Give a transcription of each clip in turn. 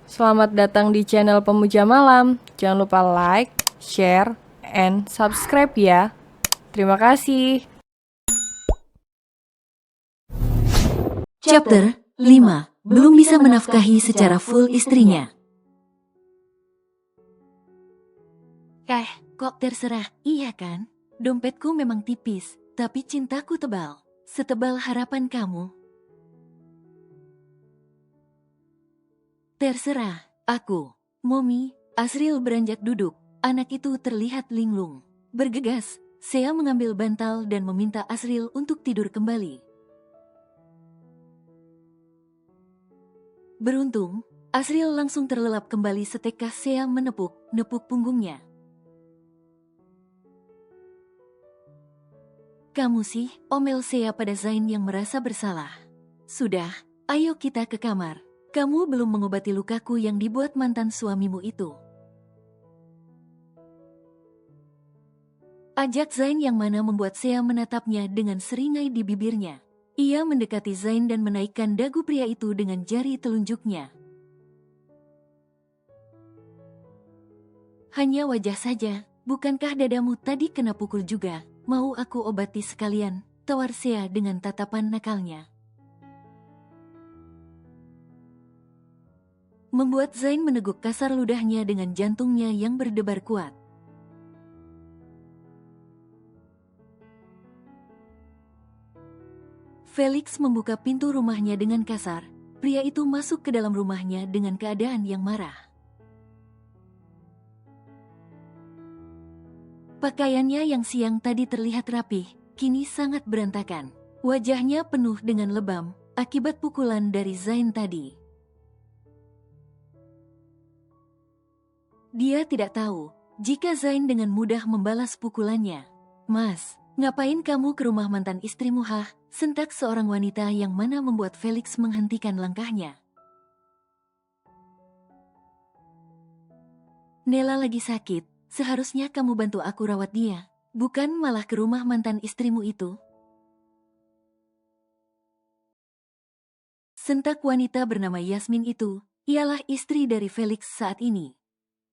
Selamat datang di channel Pemuja Malam. Jangan lupa like, share, and subscribe ya. Terima kasih. Chapter 5. Belum bisa menafkahi secara full istrinya. Kok terserah, iya kan? Dompetku memang tipis, tapi cintaku tebal. Setebal harapan kamu. Terserah, aku. Momi, Asriel beranjak duduk. Anak itu terlihat linglung. Bergegas, Sea mengambil bantal dan meminta Asriel untuk tidur kembali. Beruntung, Asriel langsung terlelap kembali setelah Sea menepuk punggungnya. Kamu sih, omel Sea pada Zain yang merasa bersalah. Sudah, ayo kita ke kamar. Kamu belum mengobati lukaku yang dibuat mantan suamimu itu. Ajak Zain yang mana membuat Sea menatapnya dengan seringai di bibirnya. Ia mendekati Zain dan menaikkan dagu pria itu dengan jari telunjuknya. Hanya wajah saja, bukankah dadamu tadi kena pukul juga? Mau aku obati sekalian, tawar Sea dengan tatapan nakalnya. Membuat Zain meneguk kasar ludahnya dengan jantungnya yang berdebar kuat. Felix membuka pintu rumahnya dengan kasar. Pria itu masuk ke dalam rumahnya dengan keadaan yang marah. Pakaiannya yang siang tadi terlihat rapih, kini sangat berantakan. Wajahnya penuh dengan lebam, akibat pukulan dari Zain tadi. Dia tidak tahu, jika Zain dengan mudah membalas pukulannya. Mas, ngapain kamu ke rumah mantan istrimu hah? Sentak seorang wanita yang mana membuat Felix menghentikan langkahnya. Nela lagi sakit, seharusnya kamu bantu aku rawat dia, bukan malah ke rumah mantan istrimu itu. Sentak wanita bernama Yasmin itu, ialah istri dari Felix saat ini.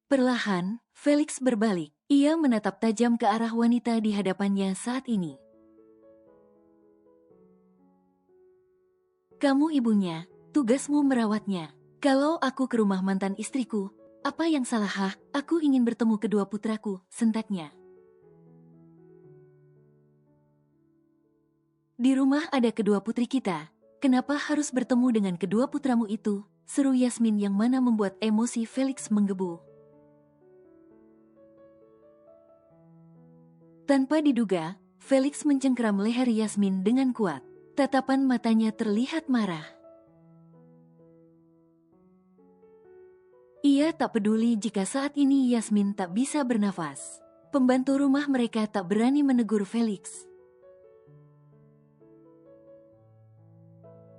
Perlahan, Felix berbalik. Ia menatap tajam ke arah wanita di hadapannya saat ini. Kamu ibunya, tugasmu merawatnya. Kalau aku ke rumah mantan istriku, apa yang salah hah? Aku ingin bertemu kedua putraku, sentaknya. Di rumah ada kedua putri kita. Kenapa harus bertemu dengan kedua putramu itu? Seru Yasmin yang mana membuat emosi Felix menggebu. Tanpa diduga, Felix mencengkeram leher Yasmin dengan kuat. Tatapan matanya terlihat marah. Ia tak peduli jika saat ini Yasmin tak bisa bernafas. Pembantu rumah mereka tak berani menegur Felix.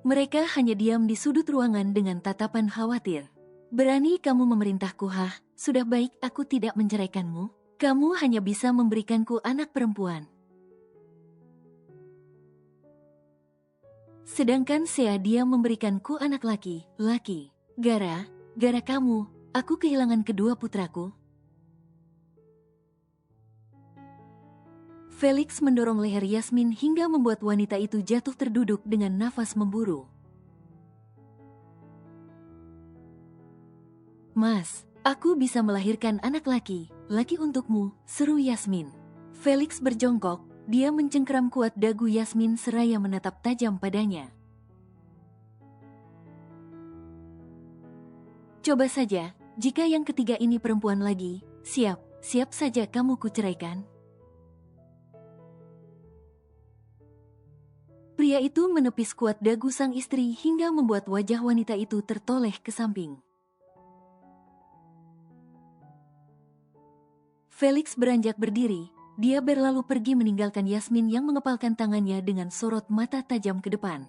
Mereka hanya diam di sudut ruangan dengan tatapan khawatir. Berani kamu memerintahku hah? Sudah baik aku tidak menceraikanmu. Kamu hanya bisa memberikanku anak perempuan. Sedangkan Sea dia memberikanku anak laki. Gara kamu, aku kehilangan kedua putraku. Felix mendorong leher Yasmin hingga membuat wanita itu jatuh terduduk dengan nafas memburu. Mas, aku bisa melahirkan anak laki untukmu, seru Yasmin. Felix berjongkok, dia mencengkeram kuat dagu Yasmin seraya menatap tajam padanya. Coba saja, jika yang ketiga ini perempuan lagi, siap saja kamu kuceraikan. Pria itu menepis kuat dagu sang istri hingga membuat wajah wanita itu tertoleh ke samping. Felix beranjak berdiri, dia berlalu pergi meninggalkan Yasmin yang mengepalkan tangannya dengan sorot mata tajam ke depan.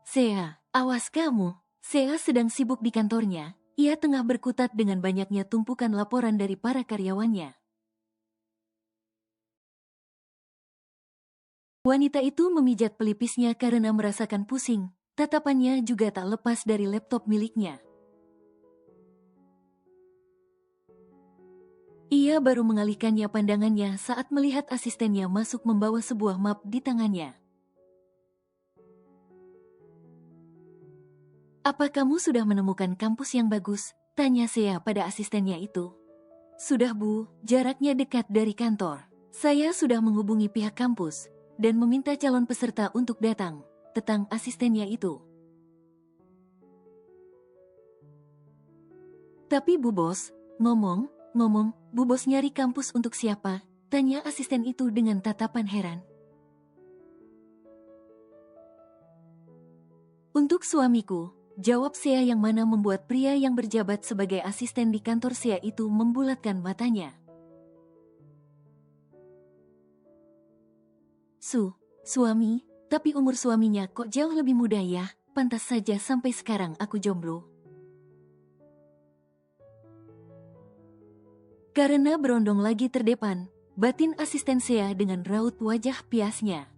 Sea, awas kamu. Sea sedang sibuk di kantornya, ia tengah berkutat dengan banyaknya tumpukan laporan dari para karyawannya. Wanita itu memijat pelipisnya karena merasakan pusing. tatapannya juga tak lepas dari laptop miliknya. Ia baru mengalihkannya pandangannya saat melihat asistennya masuk membawa sebuah map di tangannya. "Apa kamu sudah menemukan kampus yang bagus?" tanya Sea pada asistennya itu. "Sudah Bu, jaraknya dekat dari kantor. Saya sudah menghubungi pihak kampus dan meminta calon peserta untuk datang," tetang asistennya itu. "Tapi Bu Bos, ngomong, Bu Bos nyari kampus untuk siapa?" tanya asisten itu dengan tatapan heran. "Untuk suamiku," jawab Sea yang mana membuat pria yang berjabat sebagai asisten di kantor Sea itu membulatkan matanya. Suami, tapi umur suaminya kok jauh lebih muda ya, pantas saja sampai sekarang aku jomblo." Karena berondong lagi terdepan, batin asisten Sea dengan raut wajah piasnya.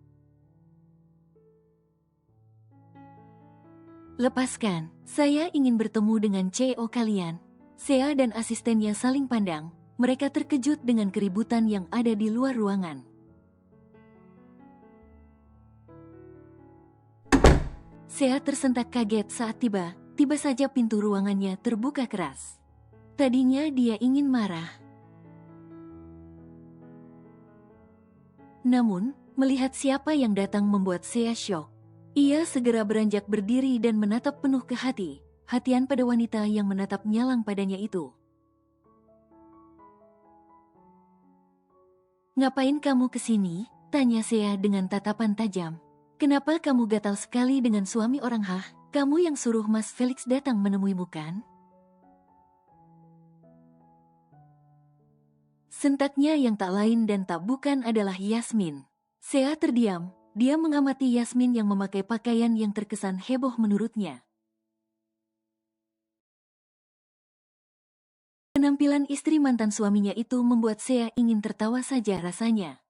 "Lepaskan, saya ingin bertemu dengan CEO kalian." Sea dan asistennya saling pandang, mereka terkejut dengan keributan yang ada di luar ruangan. Sea tersentak kaget saat tiba saja pintu ruangannya terbuka keras. Tadinya dia ingin marah. Namun, melihat siapa yang datang membuat Sea syok. Ia segera beranjak berdiri dan menatap penuh kehati-hatian pada wanita yang menatap nyalang padanya itu. "Ngapain kamu kesini?" tanya Sea dengan tatapan tajam. "Kenapa kamu gatal sekali dengan suami orang? Kamu yang suruh Mas Felix datang menemuimu kan?" Sentaknya yang tak lain dan tak bukan adalah Yasmin. Sea terdiam, dia mengamati Yasmin yang memakai pakaian yang terkesan heboh menurutnya. Penampilan istri mantan suaminya itu membuat Sea ingin tertawa saja rasanya.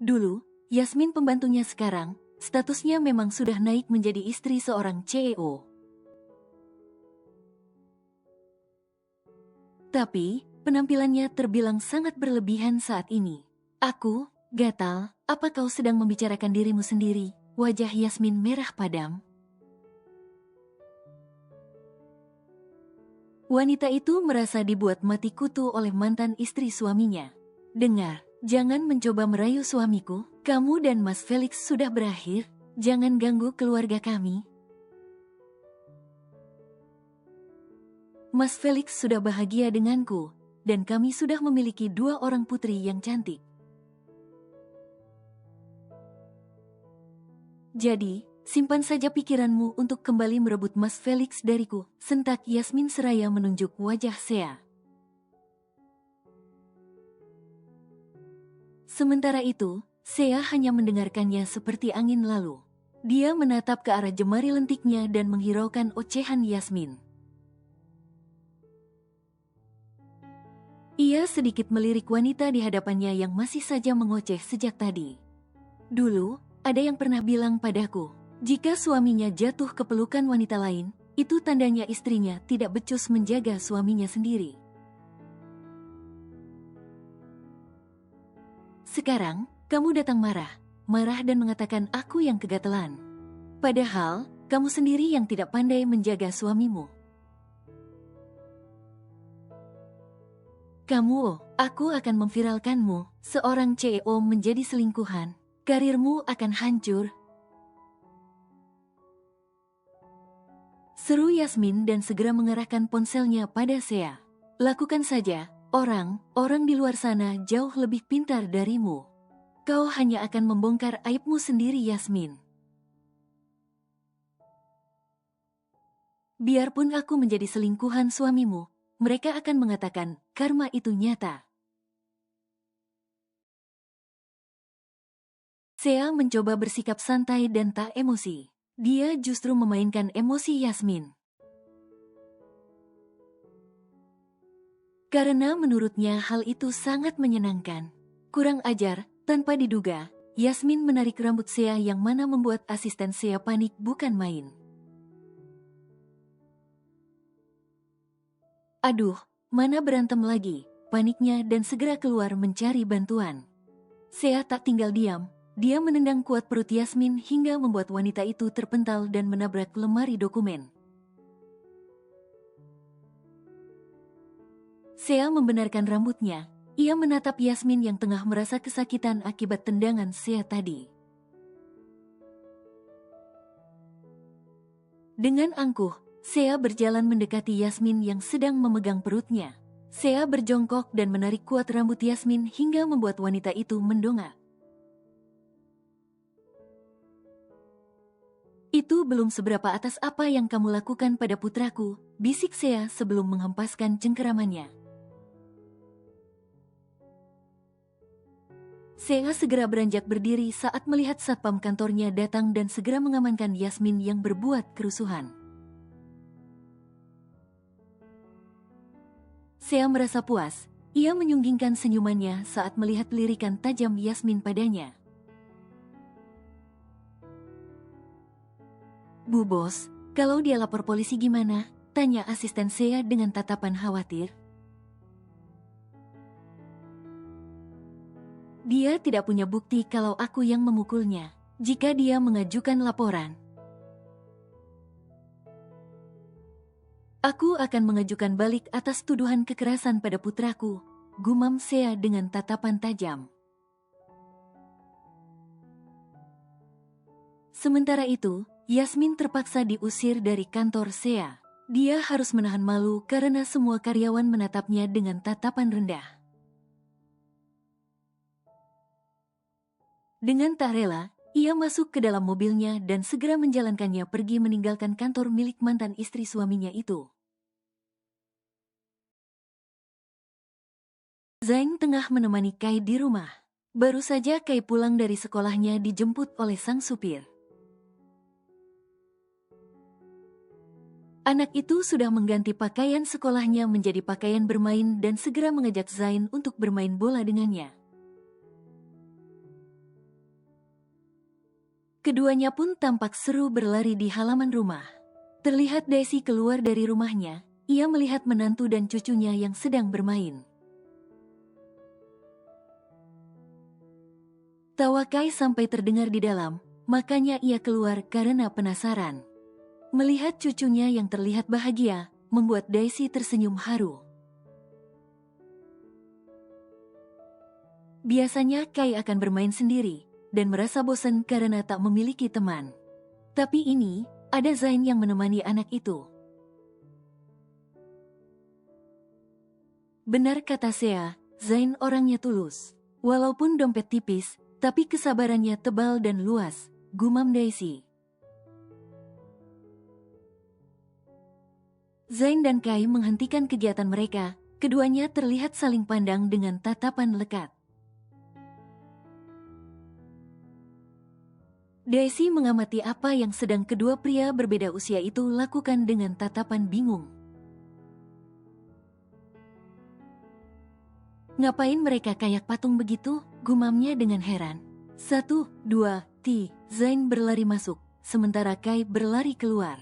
Dulu, Yasmin pembantunya, sekarang, statusnya memang sudah naik menjadi istri seorang CEO. Tapi, penampilannya terbilang sangat berlebihan saat ini. "Aku, gatal, apa kau sedang membicarakan dirimu sendiri?" Wajah Yasmin merah padam. Wanita itu merasa dibuat mati kutu oleh mantan istri suaminya. "Dengar, jangan mencoba merayu suamiku, kamu dan Mas Felix sudah berakhir, jangan ganggu keluarga kami." "Mas Felix sudah bahagia denganku, dan kami sudah memiliki 2 orang putri yang cantik. Jadi, simpan saja pikiranmu untuk kembali merebut Mas Felix dariku," sentak Yasmin seraya menunjuk wajah Sea. Sementara itu, Sea hanya mendengarkannya seperti angin lalu. Dia menatap ke arah jemari lentiknya dan menghiraukan ocehan Yasmin. Ia sedikit melirik wanita di hadapannya yang masih saja mengoceh sejak tadi. "Dulu, ada yang pernah bilang padaku, jika suaminya jatuh ke pelukan wanita lain, itu tandanya istrinya tidak becus menjaga suaminya sendiri. Sekarang, kamu datang marah dan mengatakan aku yang kegatelan. Padahal, kamu sendiri yang tidak pandai menjaga suamimu. Aku akan memviralkanmu, seorang CEO menjadi selingkuhan. Karirmu akan hancur." Seru Yasmin dan segera mengarahkan ponselnya pada Sea. "Lakukan saja, orang di luar sana jauh lebih pintar darimu. Kau hanya akan membongkar aibmu sendiri, Yasmin. Biarpun aku menjadi selingkuhan suamimu, mereka akan mengatakan karma itu nyata." Sea mencoba bersikap santai dan tak emosi. Dia justru memainkan emosi Yasmin. Karena menurutnya hal itu sangat menyenangkan. Kurang ajar, tanpa diduga, Yasmin menarik rambut Sea yang mana membuat asisten Sea panik bukan main. Aduh, mana berantem lagi, paniknya dan segera keluar mencari bantuan. Sea tak tinggal diam, dia menendang kuat perut Yasmin hingga membuat wanita itu terpental dan menabrak lemari dokumen. Sea membenarkan rambutnya, ia menatap Yasmin yang tengah merasa kesakitan akibat tendangan Sea tadi. Dengan angkuh, Sea berjalan mendekati Yasmin yang sedang memegang perutnya. Sea berjongkok dan menarik kuat rambut Yasmin hingga membuat wanita itu mendongak. Itu belum seberapa atas apa yang kamu lakukan pada putraku, bisik Sea sebelum menghempaskan cengkeramannya. Sea segera beranjak berdiri saat melihat satpam kantornya datang dan segera mengamankan Yasmin yang berbuat kerusuhan. Sea merasa puas, ia menyunggingkan senyumannya saat melihat lirikan tajam Yasmin padanya. Bu bos, kalau dia lapor polisi gimana? Tanya asisten Sea dengan tatapan khawatir. Dia tidak punya bukti kalau aku yang memukulnya. Jika dia mengajukan laporan, aku akan mengajukan balik atas tuduhan kekerasan pada putraku, gumam Sea dengan tatapan tajam. Sementara itu, Yasmin terpaksa diusir dari kantor Sea. Dia harus menahan malu karena semua karyawan menatapnya dengan tatapan rendah. Dengan tak rela, ia masuk ke dalam mobilnya dan segera menjalankannya pergi meninggalkan kantor milik mantan istri suaminya itu. Zain tengah menemani Kai di rumah. Baru saja Kai pulang dari sekolahnya dijemput oleh sang supir. Anak itu sudah mengganti pakaian sekolahnya menjadi pakaian bermain dan segera mengajak Zain untuk bermain bola dengannya. Keduanya pun tampak seru berlari di halaman rumah. Terlihat Daisy keluar dari rumahnya, ia melihat menantu dan cucunya yang sedang bermain. Tawa Kai sampai terdengar di dalam, makanya ia keluar karena penasaran. Melihat cucunya yang terlihat bahagia, membuat Daisy tersenyum haru. Biasanya Kai akan bermain sendiri, dan merasa bosan karena tak memiliki teman. Tapi ini, ada Zain yang menemani anak itu. Benar kata Sea, Zain orangnya tulus. Walaupun dompet tipis, tapi kesabarannya tebal dan luas, gumam Daisy. Zain dan Kai menghentikan kegiatan mereka, keduanya terlihat saling pandang dengan tatapan lekat. Daisy mengamati apa yang sedang kedua pria berbeda usia itu lakukan dengan tatapan bingung. Ngapain mereka kayak patung begitu? Gumamnya dengan heran. 1, 2, Zain berlari masuk, sementara Kai berlari keluar.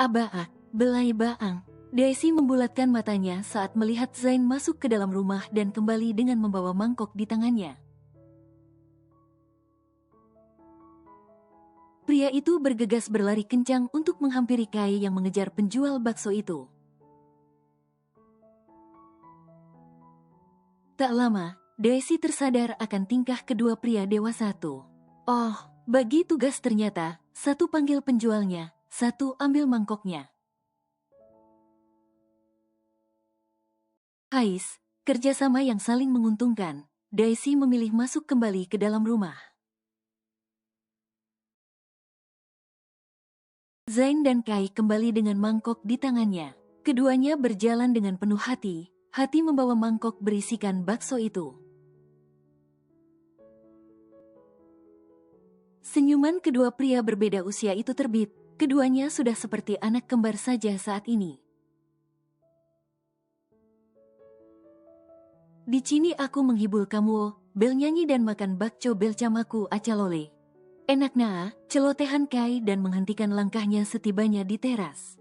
Abaak, belai baang. Daisy membulatkan matanya saat melihat Zain masuk ke dalam rumah dan kembali dengan membawa mangkok di tangannya. Pria itu bergegas berlari kencang untuk menghampiri Kai yang mengejar penjual bakso itu. Tak lama, Daisy tersadar akan tingkah kedua pria dewasa itu. Oh, bagi tugas ternyata, satu panggil penjualnya, satu ambil mangkoknya. Hais, kerjasama yang saling menguntungkan. Daisy memilih masuk kembali ke dalam rumah. Zain dan Kai kembali dengan mangkok di tangannya. Keduanya berjalan dengan penuh hati membawa mangkok berisikan bakso itu. Senyuman kedua pria berbeda usia itu terbit. Keduanya sudah seperti anak kembar saja saat ini. Di sini aku menghibur kamu, bel nyanyi dan makan bakco bel camaku acalole. Enak na, celotehan Kai dan menghentikan langkahnya setibanya di teras.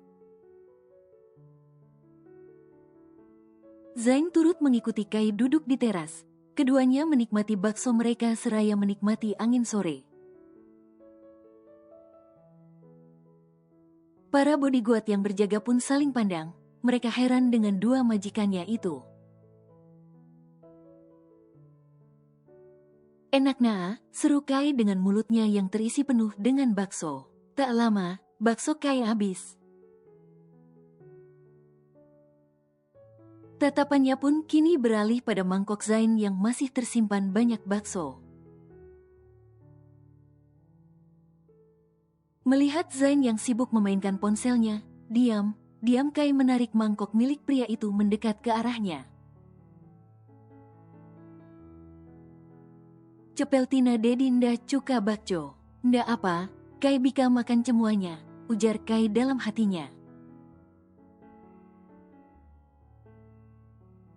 Zain turut mengikuti Kai duduk di teras. Keduanya menikmati bakso mereka seraya menikmati angin sore. Para bodyguard yang berjaga pun saling pandang. Mereka heran dengan dua majikannya itu. Enak na, seru Kai dengan mulutnya yang terisi penuh dengan bakso. Tak lama, bakso Kai habis. Tatapannya pun kini beralih pada mangkok Zain yang masih tersimpan banyak bakso. Melihat Zain yang sibuk memainkan ponselnya, diam Kai menarik mangkok milik pria itu mendekat ke arahnya. Cepeltina dedinda cuka bakco. Nda apa, Kai bika makan cemuanya, ujar Kai dalam hatinya.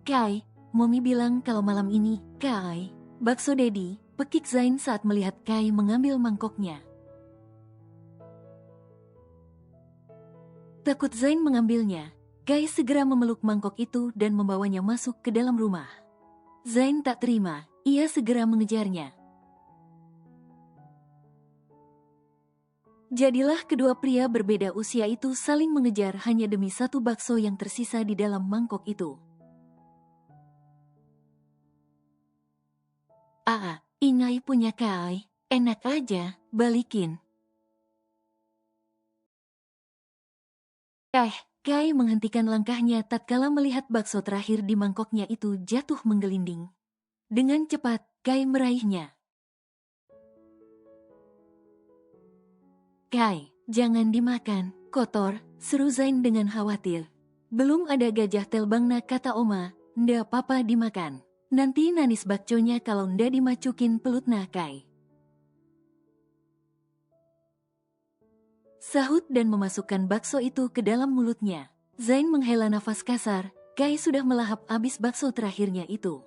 Kai, Momi bilang kalau malam ini, Kai, bakso Dedi, pekik Zain saat melihat Kai mengambil mangkoknya. Takut Zain mengambilnya, Kai segera memeluk mangkok itu dan membawanya masuk ke dalam rumah. Zain tak terima, ia segera mengejarnya. Jadilah kedua pria berbeda usia itu saling mengejar hanya demi satu bakso yang tersisa di dalam mangkok itu. Ingai punya Kai, enak aja, balikin. Kai menghentikan langkahnya tatkala melihat bakso terakhir di mangkoknya itu jatuh menggelinding. Dengan cepat, Kai meraihnya. Kai, jangan dimakan, kotor, seru Zain dengan khawatir. Belum ada gajah telbangna kata Oma, nda papa dimakan. Nanti nanis bakconya kalau nda dimacukin pelutna Kai. Sahut dan memasukkan bakso itu ke dalam mulutnya. Zain menghela nafas kasar, Kai sudah melahap habis bakso terakhirnya itu.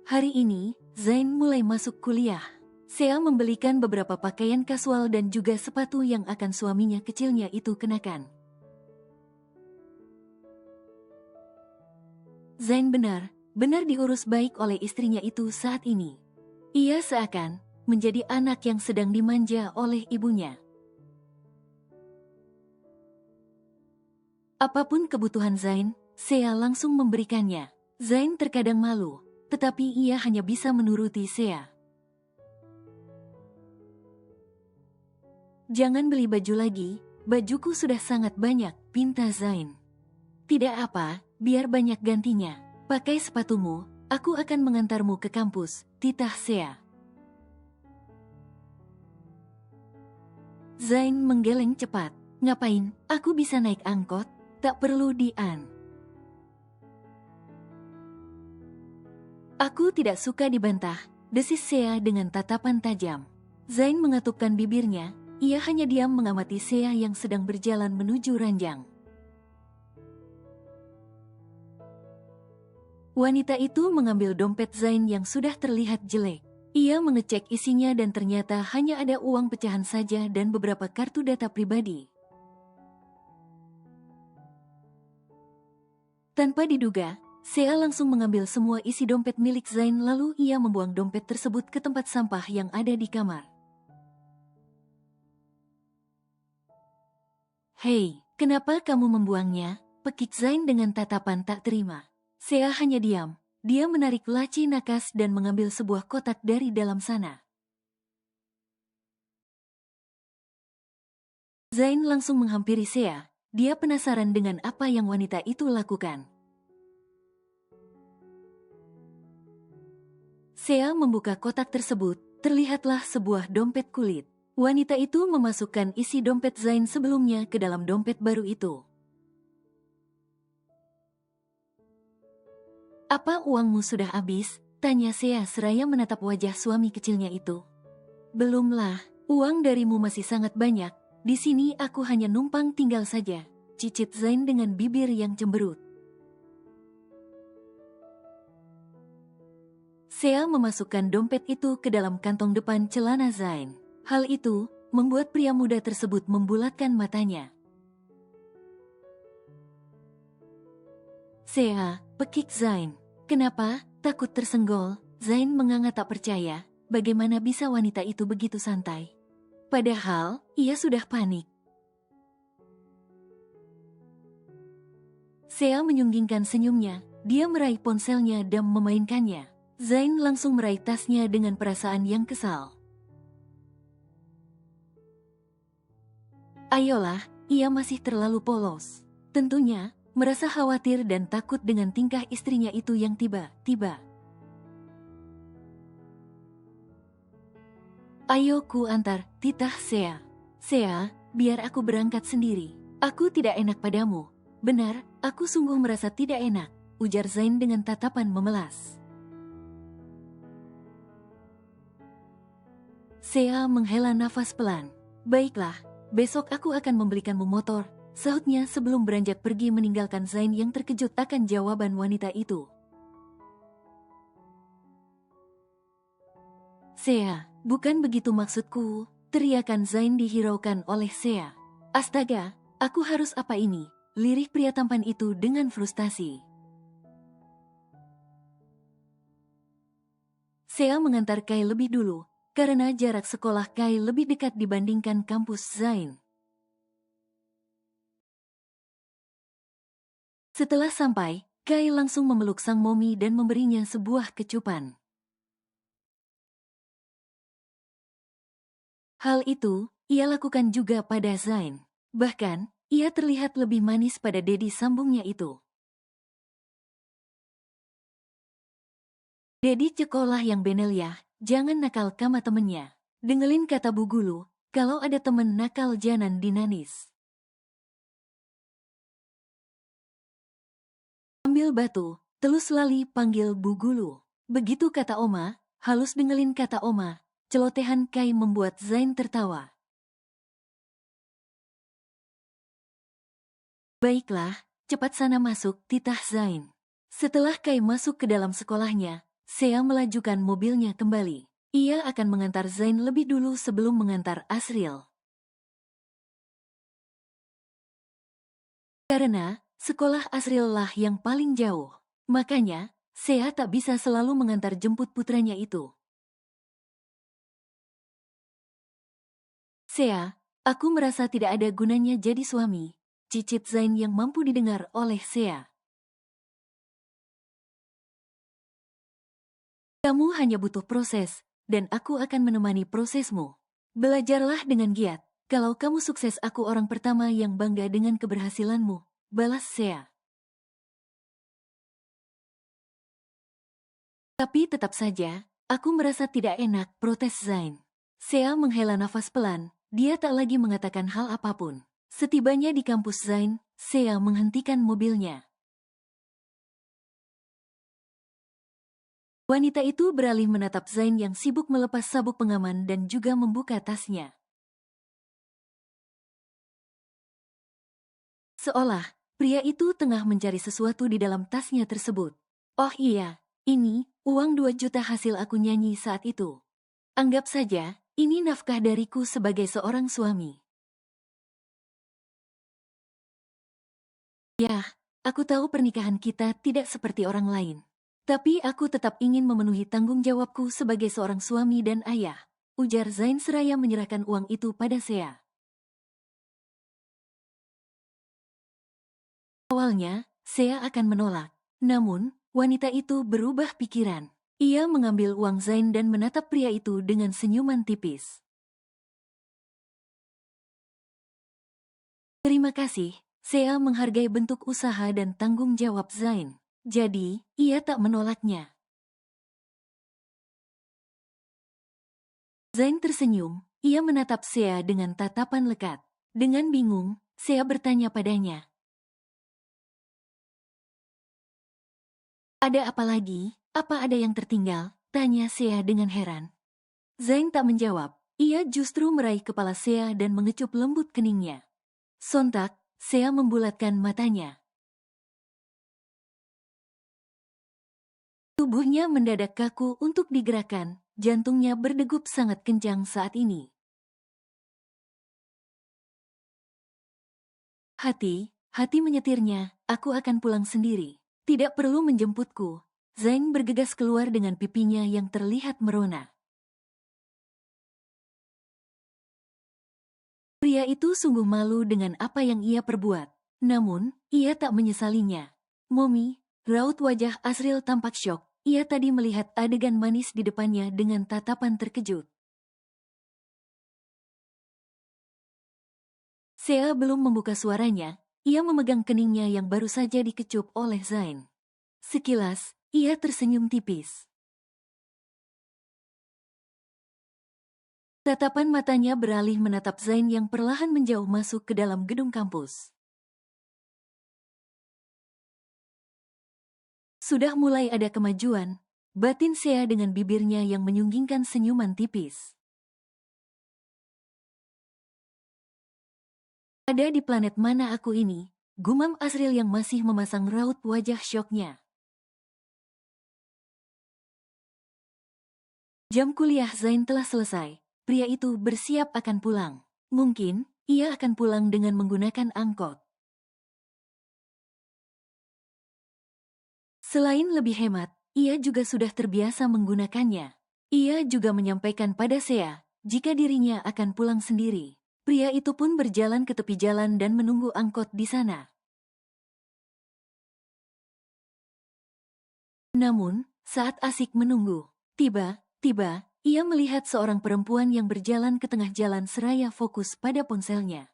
Hari ini, Zain mulai masuk kuliah. Sea membelikan beberapa pakaian kasual dan juga sepatu yang akan suaminya kecilnya itu kenakan. Zain benar diurus baik oleh istrinya itu saat ini. Ia seakan menjadi anak yang sedang dimanja oleh ibunya. Apapun kebutuhan Zain, Sea langsung memberikannya. Zain terkadang malu, tetapi ia hanya bisa menuruti Sea. Jangan beli baju lagi, bajuku sudah sangat banyak, pinta Zain. Tidak apa, biar banyak gantinya. Pakai sepatumu, aku akan mengantarmu ke kampus, titah Sea. Zain menggeleng cepat. Ngapain? Aku bisa naik angkot? Tak perlu Dian. Aku tidak suka dibantah, desis Sea dengan tatapan tajam. Zain mengatupkan bibirnya, ia hanya diam mengamati Sea yang sedang berjalan menuju ranjang. Wanita itu mengambil dompet Zain yang sudah terlihat jelek. Ia mengecek isinya dan ternyata hanya ada uang pecahan saja dan beberapa kartu data pribadi. Tanpa diduga, Sea langsung mengambil semua isi dompet milik Zain lalu ia membuang dompet tersebut ke tempat sampah yang ada di kamar. Hei, kenapa kamu membuangnya? Pekik Zain dengan tatapan tak terima. Sea hanya diam. Dia menarik laci nakas dan mengambil sebuah kotak dari dalam sana. Zain langsung menghampiri Sea. Dia penasaran dengan apa yang wanita itu lakukan. Sea membuka kotak tersebut. Terlihatlah sebuah dompet kulit. Wanita itu memasukkan isi dompet Zain sebelumnya ke dalam dompet baru itu. Apa uangmu sudah habis? Tanya Sea seraya menatap wajah suami kecilnya itu. Belumlah, uang darimu masih sangat banyak. Di sini aku hanya numpang tinggal saja. cicit Zain dengan bibir yang cemberut. Sea memasukkan dompet itu ke dalam kantong depan celana Zain. Hal itu membuat pria muda tersebut membulatkan matanya. Sea, pekik Zain. Kenapa? Takut tersenggol? Zain menganga tak percaya, bagaimana bisa wanita itu begitu santai. Padahal, ia sudah panik. Sea menyunggingkan senyumnya, dia meraih ponselnya dan memainkannya. Zain langsung meraih tasnya dengan perasaan yang kesal. Ayolah, ia masih terlalu polos. Tentunya, merasa khawatir dan takut dengan tingkah istrinya itu yang tiba-tiba. Ayo ku antar, titah Sea. Sea, biar aku berangkat sendiri. Aku tidak enak padamu. Benar, aku sungguh merasa tidak enak, ujar Zain dengan tatapan memelas. Sea menghela nafas pelan. Baiklah, besok aku akan membelikanmu motor, sahutnya sebelum beranjak pergi meninggalkan Zain yang terkejut akan jawaban wanita itu. Sea, bukan begitu maksudku, teriakan Zain dihiraukan oleh Sea. Astaga, aku harus apa ini? Lirih pria tampan itu dengan frustasi. Sea mengantar Kai lebih dulu, karena jarak sekolah Kai lebih dekat dibandingkan kampus Zain. Setelah sampai, Kai langsung memeluk sang momi dan memberinya sebuah kecupan. Hal itu, ia lakukan juga pada Zain. Bahkan, ia terlihat lebih manis pada Dedi sambungnya itu. Dedi cekolah yang benel ya, jangan nakal sama temennya. Dengelin kata Bu Gulu, kalau ada temen nakal jangan dinanis. Ambil batu, telus lali panggil Bu Gulu. Begitu kata Oma, halus dengelin kata Oma, celotehan Kai membuat Zain tertawa. Baiklah, cepat sana masuk, titah Zain. Setelah Kai masuk ke dalam sekolahnya, Sea melajukan mobilnya kembali. Ia akan mengantar Zain lebih dulu sebelum mengantar Asriel. Karena, sekolah Asriel lah yang paling jauh. Makanya, Sea tak bisa selalu mengantar jemput putranya itu. Sea, aku merasa tidak ada gunanya jadi suami, cicit Zain yang mampu didengar oleh Sea. Kamu hanya butuh proses, dan aku akan menemani prosesmu. Belajarlah dengan giat, kalau kamu sukses aku orang pertama yang bangga dengan keberhasilanmu, balas Sea. Tapi tetap saja, aku merasa tidak enak, protes Zain. Sea menghela nafas pelan, dia tak lagi mengatakan hal apapun. Setibanya di kampus Zain, Sea menghentikan mobilnya. Wanita itu beralih menatap Zain yang sibuk melepas sabuk pengaman dan juga membuka tasnya. Seolah, pria itu tengah mencari sesuatu di dalam tasnya tersebut. Oh iya, ini, uang 2 juta hasil aku nyanyi saat itu. Anggap saja, ini nafkah dariku sebagai seorang suami. Ya, aku tahu pernikahan kita tidak seperti orang lain. Tapi aku tetap ingin memenuhi tanggung jawabku sebagai seorang suami dan ayah, ujar Zain seraya menyerahkan uang itu pada Sea. Awalnya, Sea akan menolak. Namun, wanita itu berubah pikiran. Ia mengambil uang Zain dan menatap pria itu dengan senyuman tipis. Terima kasih, Sea menghargai bentuk usaha dan tanggung jawab Zain. Jadi, ia tak menolaknya. Zain tersenyum, ia menatap Sea dengan tatapan lekat. Dengan bingung, Sea bertanya padanya. Ada apa lagi? Apa ada yang tertinggal? Tanya Sea dengan heran. Zain tak menjawab, ia justru meraih kepala Sea dan mengecup lembut keningnya. Sontak, Sea membulatkan matanya. Tubuhnya mendadak kaku untuk digerakkan, jantungnya berdegup sangat kencang saat ini. Hati menyetirnya, aku akan pulang sendiri. Tidak perlu menjemputku. Zain bergegas keluar dengan pipinya yang terlihat merona. Pria itu sungguh malu dengan apa yang ia perbuat. Namun, ia tak menyesalinya. Momi, raut wajah Asril tampak syok. Ia tadi melihat adegan manis di depannya dengan tatapan terkejut. Sea belum membuka suaranya, ia memegang keningnya yang baru saja dikecup oleh Zain. Sekilas, ia tersenyum tipis. Tatapan matanya beralih menatap Zain yang perlahan menjauh masuk ke dalam gedung kampus. Sudah mulai ada kemajuan, batin Sea dengan bibirnya yang menyunggingkan senyuman tipis. Ada di planet mana aku ini? Gumam Asril yang masih memasang raut wajah syoknya. Jam kuliah Zain telah selesai. Pria itu bersiap akan pulang. Mungkin, ia akan pulang dengan menggunakan angkot. Selain lebih hemat, ia juga sudah terbiasa menggunakannya. Ia juga menyampaikan pada Sea, jika dirinya akan pulang sendiri. Pria itu pun berjalan ke tepi jalan dan menunggu angkot di sana. Namun, saat asik menunggu, tiba-tiba, ia melihat seorang perempuan yang berjalan ke tengah jalan seraya fokus pada ponselnya.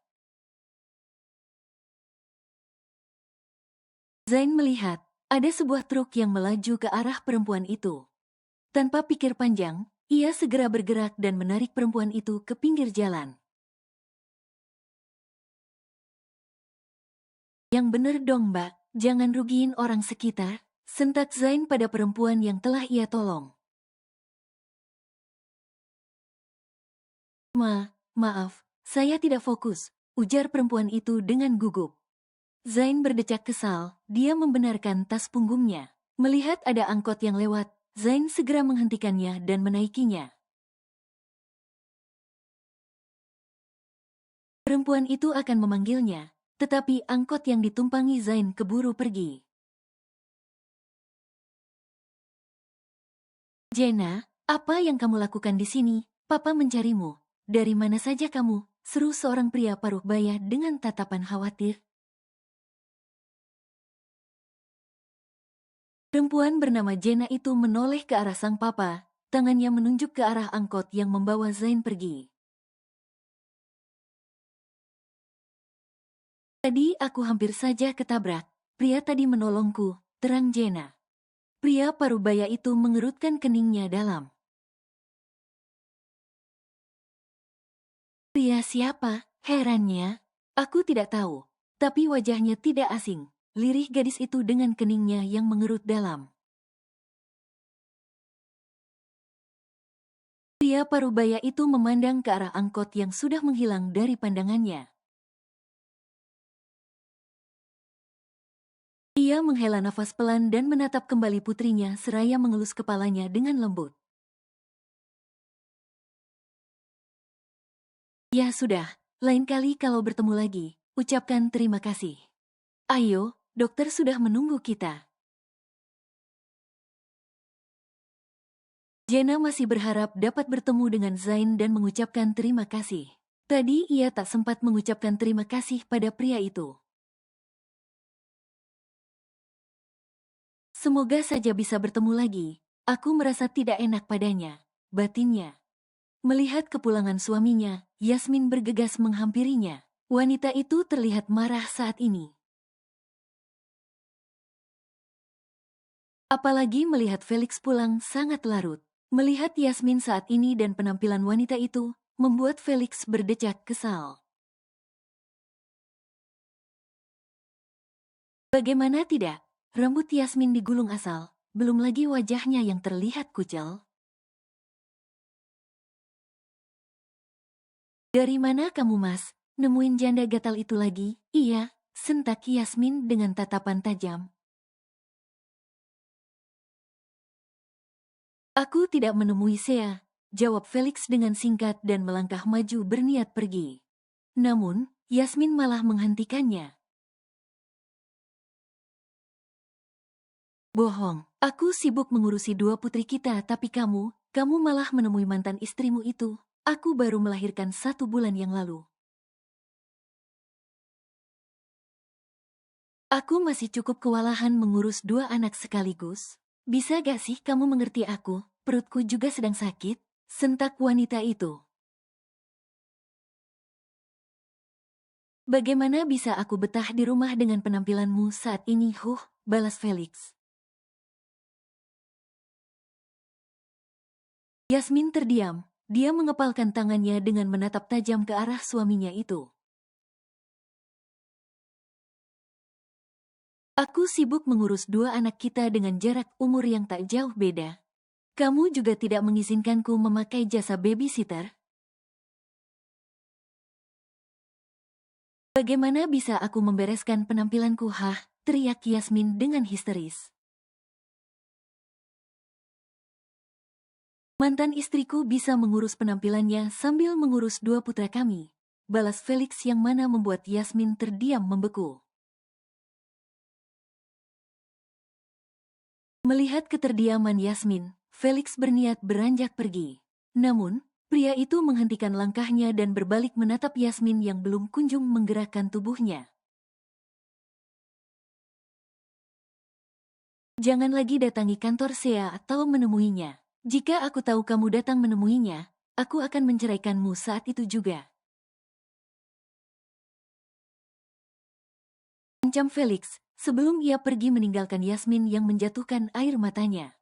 Zain melihat, ada sebuah truk yang melaju ke arah perempuan itu. Tanpa pikir panjang, ia segera bergerak dan menarik perempuan itu ke pinggir jalan. Yang bener dong mbak, jangan rugiin orang sekitar, sentak Zain pada perempuan yang telah ia tolong. Maaf, saya tidak fokus, ujar perempuan itu dengan gugup. Zain berdecak kesal, dia membenarkan tas punggungnya. Melihat ada angkot yang lewat, Zain segera menghentikannya dan menaikinya. Perempuan itu akan memanggilnya, tetapi angkot yang ditumpangi Zain keburu pergi. Jenna, apa yang kamu lakukan di sini? Papa mencarimu. Dari mana saja kamu? Seru seorang pria paruh baya dengan tatapan khawatir. Perempuan bernama Jenna itu menoleh ke arah sang papa, tangannya menunjuk ke arah angkot yang membawa Zain pergi. Tadi aku hampir saja ketabrak. Pria tadi menolongku, terang Jenna. Pria parubaya itu mengerutkan keningnya dalam. Pria siapa? Herannya. Aku tidak tahu. Tapi wajahnya tidak asing. Lirih gadis itu dengan keningnya yang mengerut dalam. Pria parubaya itu memandang ke arah angkot yang sudah menghilang dari pandangannya. Ia menghela nafas pelan dan menatap kembali putrinya seraya mengelus kepalanya dengan lembut. Ya sudah, lain kali kalau bertemu lagi, ucapkan terima kasih. Ayo, dokter sudah menunggu kita. Jenna masih berharap dapat bertemu dengan Zain dan mengucapkan terima kasih. Tadi ia tak sempat mengucapkan terima kasih pada pria itu. Semoga saja bisa bertemu lagi. Aku merasa tidak enak padanya, batinnya. Melihat kepulangan suaminya, Yasmin bergegas menghampirinya. Wanita itu terlihat marah saat ini. Apalagi melihat Felix pulang sangat larut. Melihat Yasmin saat ini dan penampilan wanita itu, membuat Felix berdecak kesal. Bagaimana tidak? Rambut Yasmin digulung asal, belum lagi wajahnya yang terlihat kucel. Dari mana kamu mas? Nemuin janda gatal itu lagi? Iya, sentak Yasmin dengan tatapan tajam. Aku tidak menemui Sea, jawab Felix dengan singkat dan melangkah maju berniat pergi. Namun, Yasmin malah menghentikannya. Bohong, aku sibuk mengurusi dua putri kita tapi kamu malah menemui mantan istrimu itu. Aku baru melahirkan 1 bulan yang lalu. Aku masih cukup kewalahan mengurus 2 anak sekaligus. Bisa gak sih kamu mengerti aku? Perutku juga sedang sakit, sentak wanita itu. Bagaimana bisa aku betah di rumah dengan penampilanmu saat ini, balas Felix. Yasmin terdiam, dia mengepalkan tangannya dengan menatap tajam ke arah suaminya itu. Aku sibuk mengurus 2 anak kita dengan jarak umur yang tak jauh beda. Kamu juga tidak mengizinkanku memakai jasa babysitter? Bagaimana bisa aku membereskan penampilanku, teriak Yasmin dengan histeris. Mantan istriku bisa mengurus penampilannya sambil mengurus 2 putra kami, balas Felix yang mana membuat Yasmin terdiam membeku. Melihat keterdiaman Yasmin, Felix berniat beranjak pergi. Namun, pria itu menghentikan langkahnya dan berbalik menatap Yasmin yang belum kunjung menggerakkan tubuhnya. Jangan lagi datangi kantor Sea atau menemuinya. Jika aku tahu kamu datang menemuinya, aku akan menceraikanmu saat itu juga. Ancam Felix, sebelum ia pergi meninggalkan Yasmin yang menjatuhkan air matanya.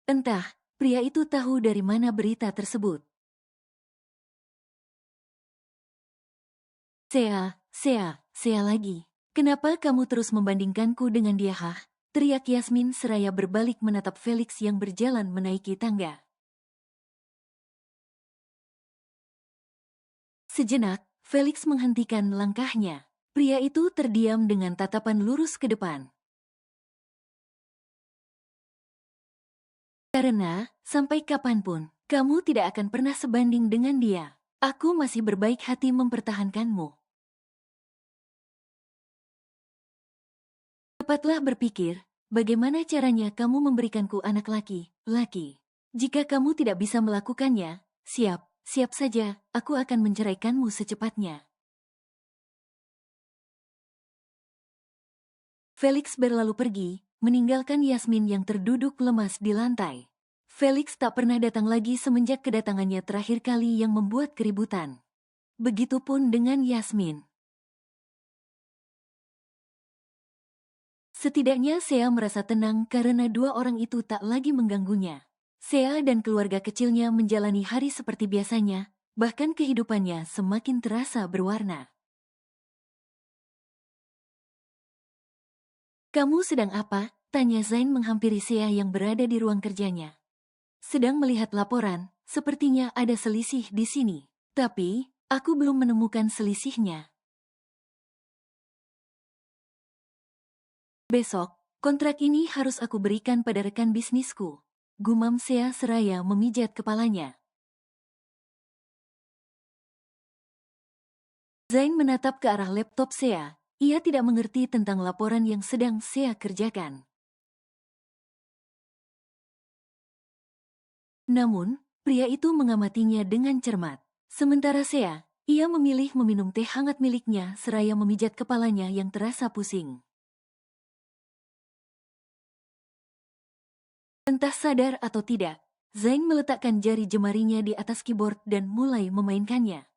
Entah, pria itu tahu dari mana berita tersebut. Sea lagi. Kenapa kamu terus membandingkanku dengan dia, teriak Yasmin seraya berbalik menatap Felix yang berjalan menaiki tangga. Sejenak, Felix menghentikan langkahnya. Pria itu terdiam dengan tatapan lurus ke depan. Karena, sampai kapanpun, kamu tidak akan pernah sebanding dengan dia. Aku masih berbaik hati mempertahankanmu. Cepatlah berpikir, bagaimana caranya kamu memberikanku anak laki. Jika kamu tidak bisa melakukannya, siap saja, aku akan menceraikanmu secepatnya. Felix berlalu pergi, meninggalkan Yasmin yang terduduk lemas di lantai. Felix tak pernah datang lagi semenjak kedatangannya terakhir kali yang membuat keributan. Begitupun dengan Yasmin. Setidaknya Sea merasa tenang karena 2 orang itu tak lagi mengganggunya. Sea dan keluarga kecilnya menjalani hari seperti biasanya, bahkan kehidupannya semakin terasa berwarna. Kamu sedang apa? Tanya Zain menghampiri Sea yang berada di ruang kerjanya. Sedang melihat laporan, sepertinya ada selisih di sini. Tapi, aku belum menemukan selisihnya. Besok, kontrak ini harus aku berikan pada rekan bisnisku. Gumam Sea seraya memijat kepalanya. Zain menatap ke arah laptop Sea. Ia tidak mengerti tentang laporan yang sedang Sea kerjakan. Namun, pria itu mengamatinya dengan cermat. Sementara Sea, ia memilih meminum teh hangat miliknya seraya memijat kepalanya yang terasa pusing. Entah sadar atau tidak, Zain meletakkan jari jemarinya di atas keyboard dan mulai memainkannya.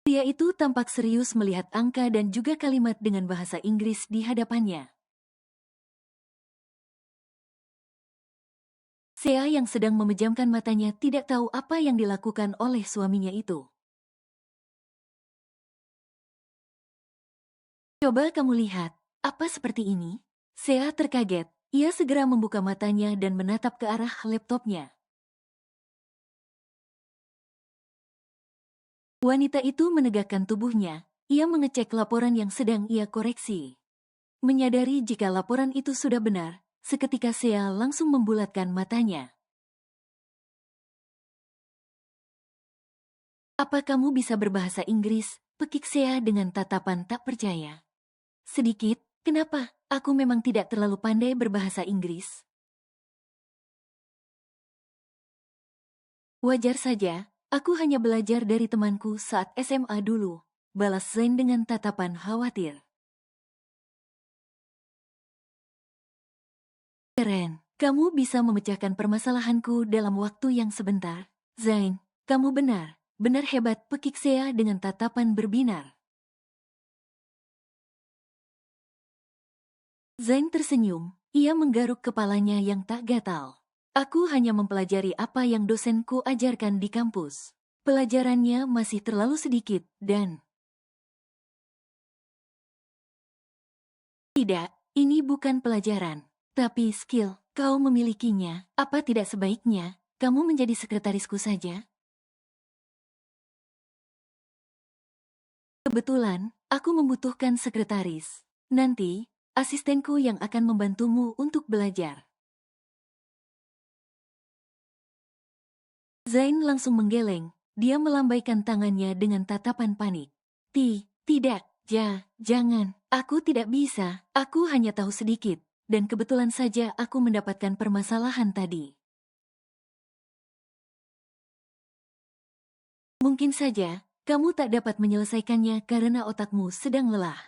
Pria itu tampak serius melihat angka dan juga kalimat dengan bahasa Inggris di hadapannya. Sea yang sedang memejamkan matanya tidak tahu apa yang dilakukan oleh suaminya itu. Coba kamu lihat, apa seperti ini? Sea terkaget, ia segera membuka matanya dan menatap ke arah laptopnya. Wanita itu menegakkan tubuhnya. Ia mengecek laporan yang sedang ia koreksi. Menyadari jika laporan itu sudah benar, seketika Sea langsung membulatkan matanya. Apa kamu bisa berbahasa Inggris? Pekik Sea dengan tatapan tak percaya. Sedikit, kenapa? Aku memang tidak terlalu pandai berbahasa Inggris. Wajar saja, aku hanya belajar dari temanku saat SMA dulu. Balas Zain dengan tatapan khawatir. Keren, kamu bisa memecahkan permasalahanku dalam waktu yang sebentar. Zain, kamu benar, benar hebat, pekik Sea dengan tatapan berbinar. Zain tersenyum, ia menggaruk kepalanya yang tak gatal. Aku hanya mempelajari apa yang dosenku ajarkan di kampus. Pelajarannya masih terlalu sedikit dan... Tidak, ini bukan pelajaran, tapi skill. Kau memilikinya, apa tidak sebaiknya kamu menjadi sekretarisku saja? Kebetulan, aku membutuhkan sekretaris. Nanti, asistenku yang akan membantumu untuk belajar. Zain langsung menggeleng. Dia melambaikan tangannya dengan tatapan panik. Tidak, jangan. Aku tidak bisa. Aku hanya tahu sedikit. Dan kebetulan saja aku mendapatkan permasalahan tadi. Mungkin saja, kamu tak dapat menyelesaikannya karena otakmu sedang lelah.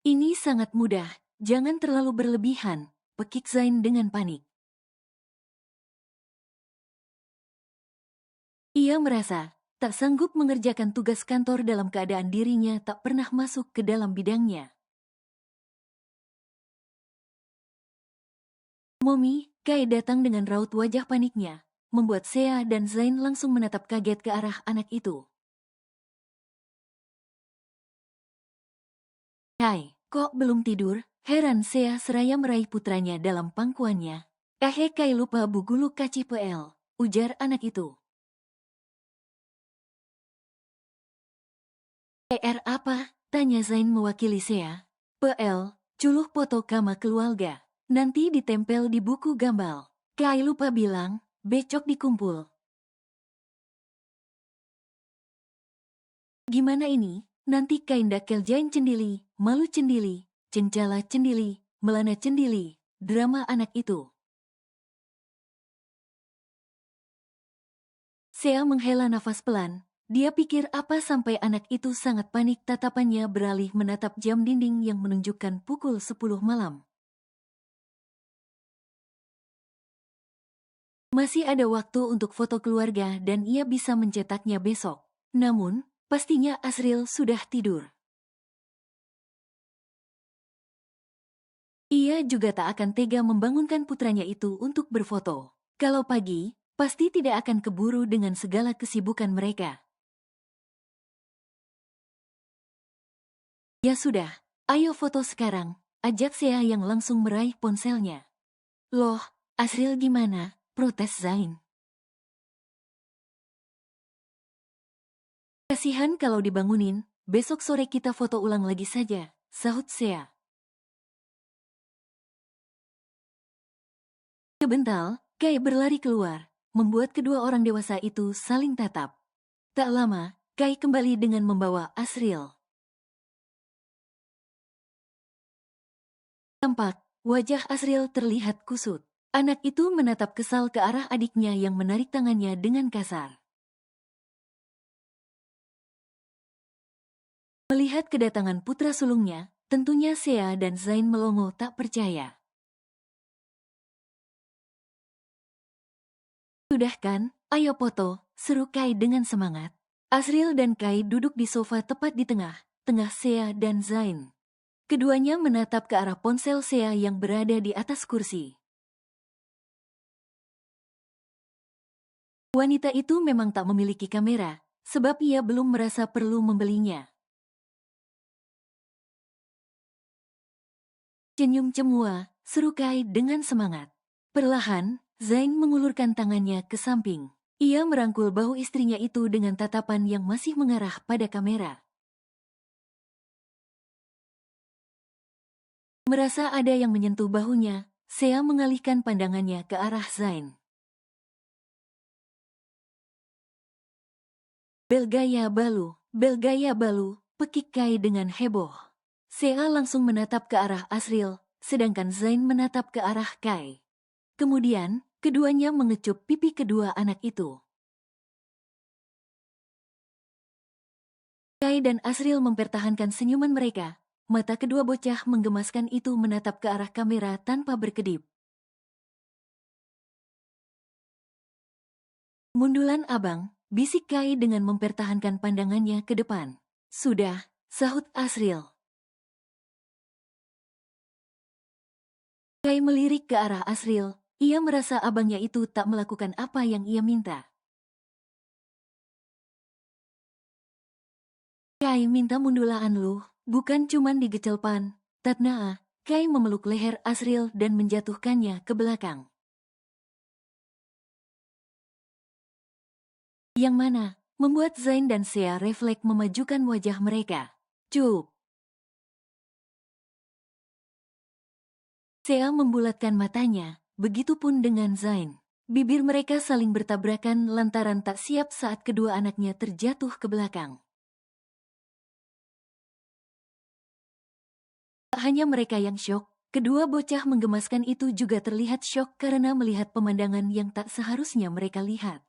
Ini sangat mudah, jangan terlalu berlebihan, pekik Zain dengan panik. Ia merasa tak sanggup mengerjakan tugas kantor dalam keadaan dirinya tak pernah masuk ke dalam bidangnya. Momi, Kai datang dengan raut wajah paniknya, membuat Sea dan Zain langsung menatap kaget ke arah anak itu. Kai, kok belum tidur? Heran Sea seraya meraih putranya dalam pangkuannya. Kai lupa bu gulu kaci PL, ujar anak itu. Apa? Tanya Zain mewakili Sea. PL, culuh foto kama keluarga. Nanti ditempel di buku gambal. Kai lupa bilang, becok dikumpul. Gimana ini? Nanti kain dakel jain cendili, malu cendili, cencala cendili, melana cendili, drama anak itu. Sea menghela nafas pelan. Dia pikir apa sampai anak itu sangat panik, tatapannya beralih menatap jam dinding yang menunjukkan pukul 10 malam. Masih ada waktu untuk foto keluarga dan ia bisa mencetaknya besok. Namun, pastinya Asril sudah tidur. Ia juga tak akan tega membangunkan putranya itu untuk berfoto. Kalau pagi, pasti tidak akan keburu dengan segala kesibukan mereka. Ya sudah, ayo foto sekarang, ajak Sea yang langsung meraih ponselnya. Loh, Asril gimana? Protes Zain. Kasihan kalau dibangunin, besok sore kita foto ulang lagi saja, sahut Sea. Sebentar, Kai berlari keluar, membuat kedua orang dewasa itu saling tatap. Tak lama, Kai kembali dengan membawa Asril. Tampak, wajah Asril terlihat kusut. Anak itu menatap kesal ke arah adiknya yang menarik tangannya dengan kasar. Melihat kedatangan putra sulungnya, tentunya Sea dan Zain melongo tak percaya. Sudah kan, ayo foto, seru Kai dengan semangat. Asril dan Kai duduk di sofa tepat di tengah Sea dan Zain. Keduanya menatap ke arah ponsel Sea yang berada di atas kursi. Wanita itu memang tak memiliki kamera, sebab ia belum merasa perlu membelinya. Senyum cemua, seru Kai dengan semangat. Perlahan, Zain mengulurkan tangannya ke samping. Ia merangkul bahu istrinya itu dengan tatapan yang masih mengarah pada kamera. Merasa ada yang menyentuh bahunya, Sea mengalihkan pandangannya ke arah Zain. Belgaya balu, pekik Kai dengan heboh. Sea langsung menatap ke arah Asriel, sedangkan Zain menatap ke arah Kai. Kemudian, keduanya mengecup pipi kedua anak itu. Kai dan Asriel mempertahankan senyuman mereka. Mata kedua bocah menggemaskan itu menatap ke arah kamera tanpa berkedip. Mundulan abang, bisik Kai dengan mempertahankan pandangannya ke depan. Sudah, sahut Asriel. Kai melirik ke arah Asriel, ia merasa abangnya itu tak melakukan apa yang ia minta. Kai minta mundulaan lu, bukan cuman digecelpan. Tatnaa, Kai memeluk leher Asriel dan menjatuhkannya ke belakang. Yang mana, membuat Zain dan Sea refleks memajukan wajah mereka. Cup. Sea membulatkan matanya, begitupun dengan Zain. Bibir mereka saling bertabrakan lantaran tak siap saat kedua anaknya terjatuh ke belakang. Tak hanya mereka yang syok, kedua bocah menggemaskan itu juga terlihat syok karena melihat pemandangan yang tak seharusnya mereka lihat.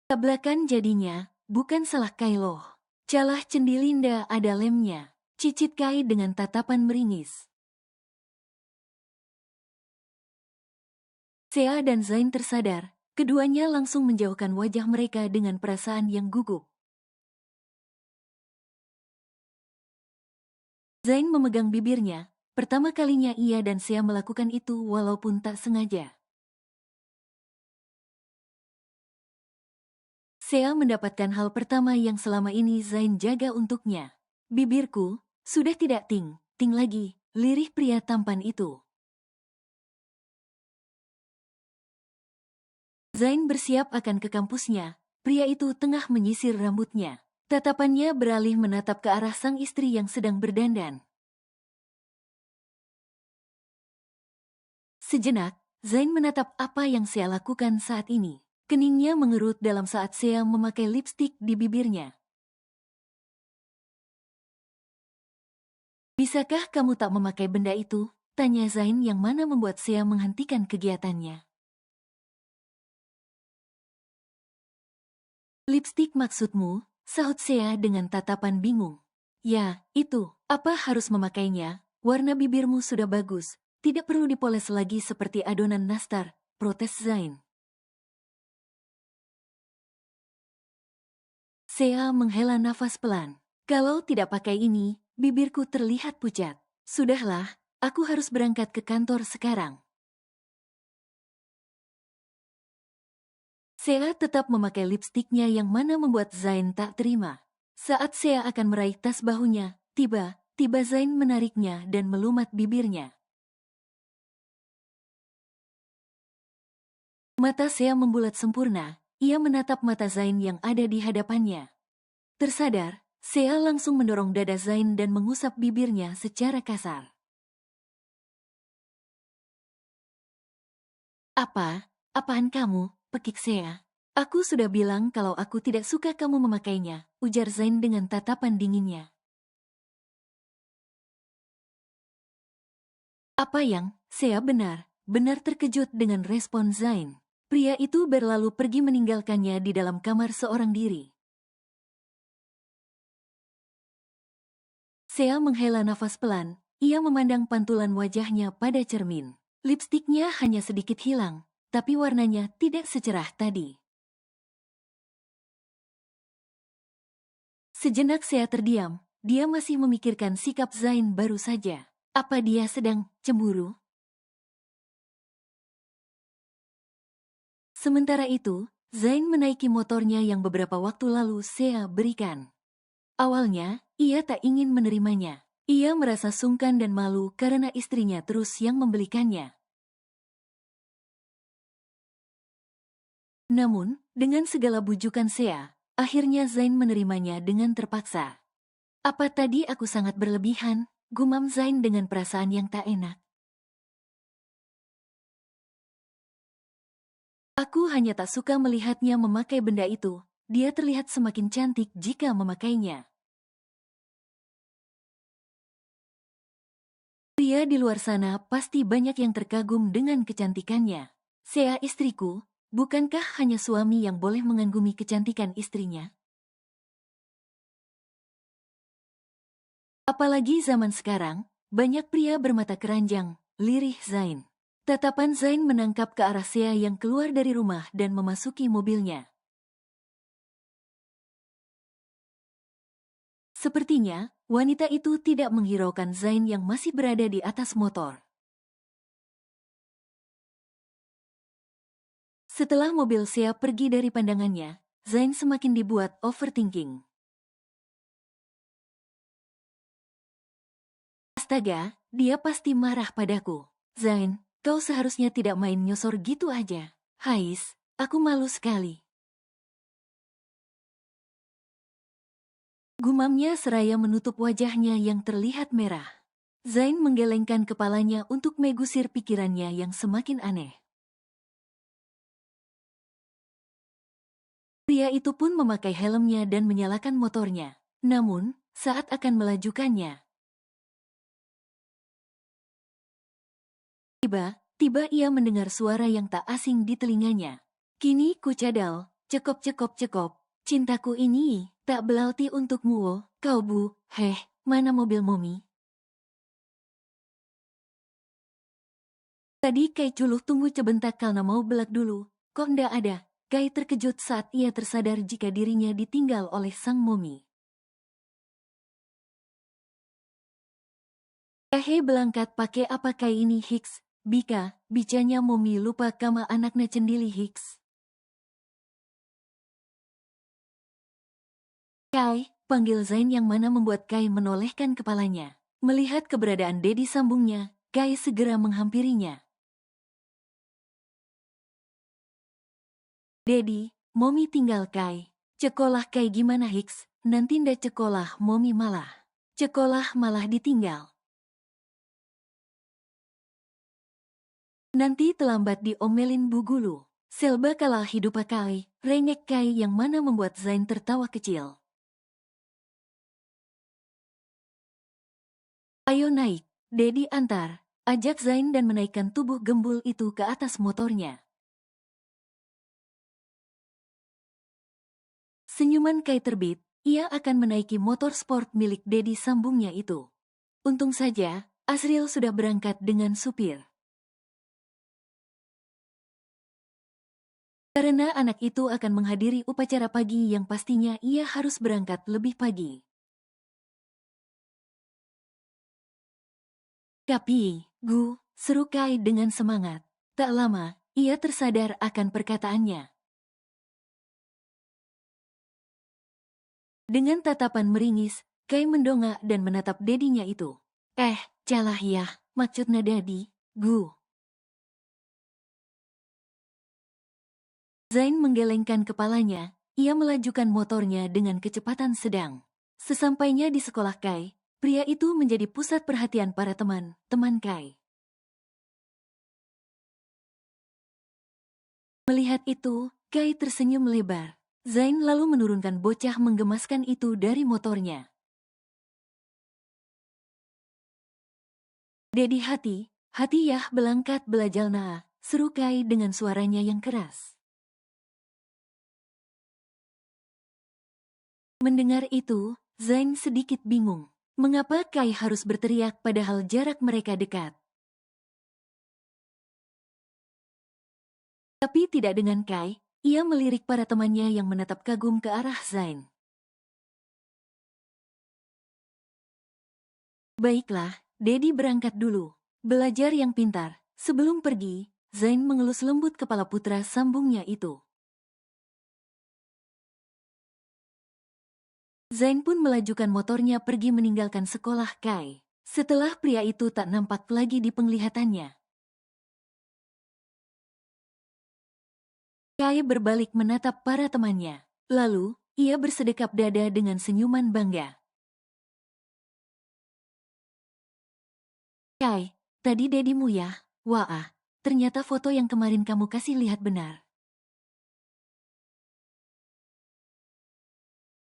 Tabrakan jadinya, bukan salah Kai loh. Calah Cendilinda ada lemnya, cicit Kai dengan tatapan meringis. Sea dan Zain tersadar, keduanya langsung menjauhkan wajah mereka dengan perasaan yang gugup. Zain memegang bibirnya, pertama kalinya ia dan Sea melakukan itu walaupun tak sengaja. Sea mendapatkan hal pertama yang selama ini Zain jaga untuknya. Bibirku, sudah tidak ting lagi, lirih pria tampan itu. Zain bersiap akan ke kampusnya, pria itu tengah menyisir rambutnya. Tatapannya beralih menatap ke arah sang istri yang sedang berdandan. Sejenak, Zain menatap apa yang Sea lakukan saat ini. Keningnya mengerut dalam saat Sea memakai lipstik di bibirnya. Bisakah kamu tak memakai benda itu? Tanya Zain yang mana membuat Sea menghentikan kegiatannya. Lipstik maksudmu? Sahut Sea dengan tatapan bingung. Ya, itu. Apa harus memakainya? Warna bibirmu sudah bagus. Tidak perlu dipoles lagi seperti adonan nastar, protes Zain. Sea menghela nafas pelan. Kalau tidak pakai ini, bibirku terlihat pucat. Sudahlah, aku harus berangkat ke kantor sekarang. Sea tetap memakai lipstiknya yang mana membuat Zain tak terima. Saat Sea akan meraih tas bahunya, tiba Zain menariknya dan melumat bibirnya. Mata Sea membulat sempurna, ia menatap mata Zain yang ada di hadapannya. Tersadar, Sea langsung mendorong dada Zain dan mengusap bibirnya secara kasar. Apaan kamu, pekik Sea? Aku sudah bilang kalau aku tidak suka kamu memakainya, ujar Zain dengan tatapan dinginnya. Apa yang, Sea benar terkejut dengan respon Zain. Pria itu berlalu pergi meninggalkannya di dalam kamar seorang diri. Sea menghela nafas pelan, ia memandang pantulan wajahnya pada cermin. Lipstiknya hanya sedikit hilang, tapi warnanya tidak secerah tadi. Sejenak Sea terdiam, dia masih memikirkan sikap Zain baru saja. Apa dia sedang cemburu? Sementara itu, Zain menaiki motornya yang beberapa waktu lalu Sea berikan. Awalnya, ia tak ingin menerimanya. Ia merasa sungkan dan malu karena istrinya terus yang membelikannya. Namun, dengan segala bujukan Sea, akhirnya Zain menerimanya dengan terpaksa. Apa tadi aku sangat berlebihan? Gumam Zain dengan perasaan yang tak enak. Aku hanya tak suka melihatnya memakai benda itu. Dia terlihat semakin cantik jika memakainya. Pria di luar sana pasti banyak yang terkagum dengan kecantikannya. Sea istriku, bukankah hanya suami yang boleh mengagumi kecantikan istrinya? Apalagi zaman sekarang, banyak pria bermata keranjang, lirih Zain. Tatapan Zain menangkap ke arah Sea yang keluar dari rumah dan memasuki mobilnya. Sepertinya, wanita itu tidak menghiraukan Zain yang masih berada di atas motor. Setelah mobil Sea pergi dari pandangannya, Zain semakin dibuat overthinking. Astaga, dia pasti marah padaku. Zain, kau seharusnya tidak main nyosor gitu aja. Hais, aku malu sekali. Gumamnya seraya menutup wajahnya yang terlihat merah. Zain menggelengkan kepalanya untuk mengusir pikirannya yang semakin aneh. Pria itu pun memakai helmnya dan menyalakan motornya. Namun, saat akan melajukannya, tiba-tiba ia mendengar suara yang tak asing di telinganya. Kini ku cadal, cekop cekop cekop, cintaku ini tak berarti untukmu oh, kau bu, mana mobil Momi? Tadi Kai Culuh tunggu sebentar karena mau belak dulu, kok ndak ada? Kai terkejut saat ia tersadar jika dirinya ditinggal oleh sang Momi. Belangkat pakai apa Kai ini Hicks? Bika, bicanya Momi lupa kama anaknya cendili Hicks. Kai, panggil Zain yang mana membuat Kai menolehkan kepalanya. Melihat keberadaan Dedi sambungnya, Kai segera menghampirinya. Dedi, Momi tinggal Kai. Cekolah Kai gimana Hicks? Nanti ndak cekolah Momi malah. Cekolah malah ditinggal. Nanti terlambat diomelin Bu Gulu. Selba kalah hidup Kai, rengek Kai yang mana membuat Zain tertawa kecil. Ayo naik, Dedi antar, ajak Zain dan menaikkan tubuh gembul itu ke atas motornya. Senyuman Kai terbit, ia akan menaiki motor sport milik Dedi sambungnya itu. Untung saja, Asriel sudah berangkat dengan supir. Karena anak itu akan menghadiri upacara pagi yang pastinya ia harus berangkat lebih pagi. Tapi, seru Kai dengan semangat. Tak lama, ia tersadar akan perkataannya. Dengan tatapan meringis, Kai mendongak dan menatap dedinya itu. Calah ya, maksudnya Dedi, Zain menggelengkan kepalanya, ia melajukan motornya dengan kecepatan sedang. Sesampainya di sekolah Kai, pria itu menjadi pusat perhatian para teman-teman Kai. Melihat itu, Kai tersenyum lebar. Zain lalu menurunkan bocah menggemaskan itu dari motornya. Dedi hati ya belangkat belajal naa, seru Kai dengan suaranya yang keras. Mendengar itu, Zain sedikit bingung. Mengapa Kai harus berteriak padahal jarak mereka dekat? Tapi tidak dengan Kai, ia melirik para temannya yang menatap kagum ke arah Zain. Baiklah, Dedi berangkat dulu. Belajar yang pintar. Sebelum pergi, Zain mengelus lembut kepala putra sambungnya itu. Zain pun melajukan motornya pergi meninggalkan sekolah Kai. Setelah pria itu tak nampak lagi di penglihatannya. Kai berbalik menatap para temannya. Lalu, ia bersedekap dada dengan senyuman bangga. Kai, tadi dedimu ya? Wah, ternyata foto yang kemarin kamu kasih lihat benar.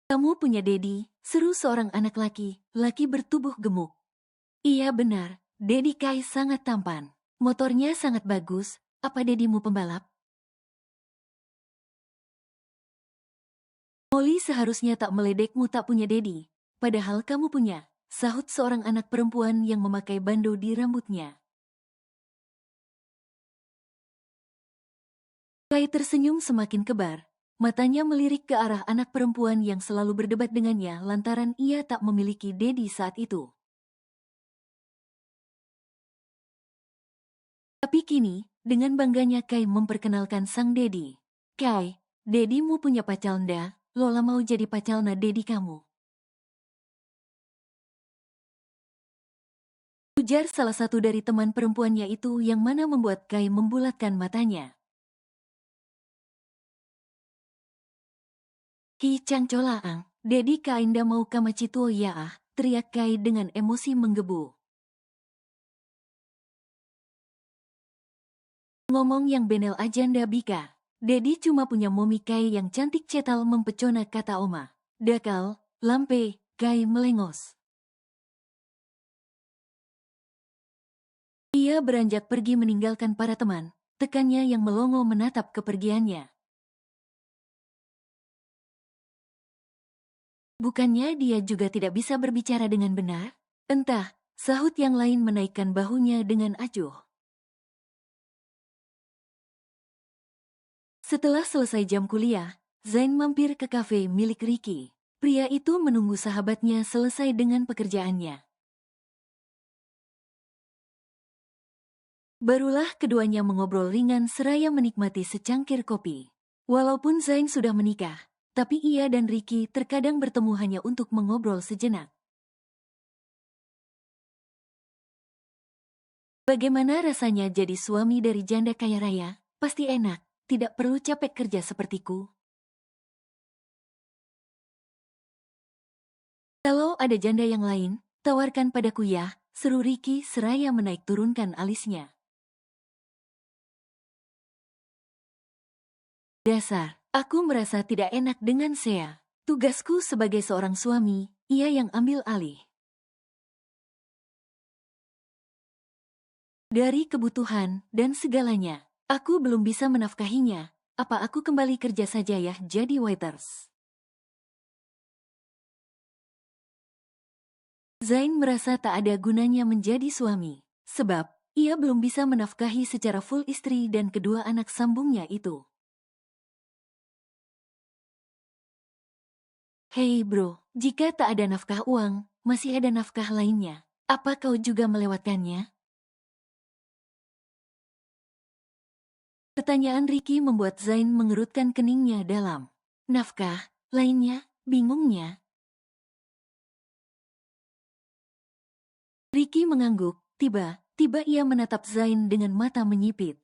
Kamu punya dedi, seru seorang anak laki bertubuh gemuk. Iya benar, dedi Kai sangat tampan. Motornya sangat bagus, apa dedimu pembalap? Molly seharusnya tak meledekmu tak punya dedi, padahal kamu punya, sahut seorang anak perempuan yang memakai bando di rambutnya. Kai tersenyum semakin kebar, matanya melirik ke arah anak perempuan yang selalu berdebat dengannya lantaran ia tak memiliki dedi saat itu. Tapi kini, dengan bangganya Kai memperkenalkan sang dedi. Kai, dedimu punya pacal nda, Lola mau jadi pacalna dedi kamu. Ujar salah satu dari teman perempuannya itu yang mana membuat Kai membulatkan matanya. Hi Chang Cholaang, dedi Kai nda mau kamacituo ya ah, teriak Kai dengan emosi menggebu. Ngomong yang benel aja nda bika. Dedi cuma punya momi Kai yang cantik cetal mempecona kata Oma. Dakal, lampe, Kai melengos. Ia beranjak pergi meninggalkan para teman, tekannya yang melongo menatap kepergiannya. Bukannya dia juga tidak bisa berbicara dengan benar? Entah, sahut yang lain menaikkan bahunya dengan acuh. Setelah selesai jam kuliah, Zain mampir ke kafe milik Ricky. Pria itu menunggu sahabatnya selesai dengan pekerjaannya. Barulah keduanya mengobrol ringan seraya menikmati secangkir kopi. Walaupun Zain sudah menikah, tapi ia dan Ricky terkadang bertemu hanya untuk mengobrol sejenak. Bagaimana rasanya jadi suami dari janda kaya raya? Pasti enak, tidak perlu capek kerja sepertiku. Kalau ada janda yang lain, tawarkan padaku ya, seru Ricky seraya menaik turunkan alisnya. Dasar, aku merasa tidak enak dengan Sea. Tugasku sebagai seorang suami, ia yang ambil alih. Dari kebutuhan dan segalanya, aku belum bisa menafkahinya. Apa aku kembali kerja saja ya jadi waiters? Zain merasa tak ada gunanya menjadi suami, sebab ia belum bisa menafkahi secara full istri dan kedua anak sambungnya itu. Hei bro, jika tak ada nafkah uang, masih ada nafkah lainnya. Apa kau juga melewatkannya? Pertanyaan Ricky membuat Zain mengerutkan keningnya dalam. Nafkah, lainnya, bingungnya. Ricky mengangguk, tiba-tiba ia menatap Zain dengan mata menyipit.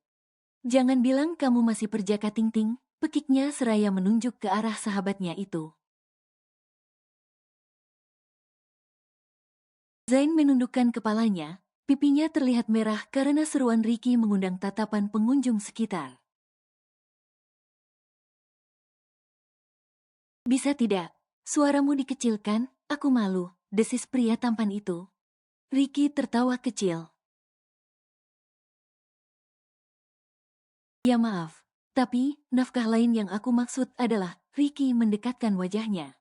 Jangan bilang kamu masih perjaka ting-ting, pekiknya seraya menunjuk ke arah sahabatnya itu. Zain menundukkan kepalanya, pipinya terlihat merah karena seruan Ricky mengundang tatapan pengunjung sekitar. Bisa tidak? Suaramu dikecilkan, aku malu, desis pria tampan itu. Ricky tertawa kecil. Ya maaf, tapi nafkah lain yang aku maksud adalah Ricky mendekatkan wajahnya.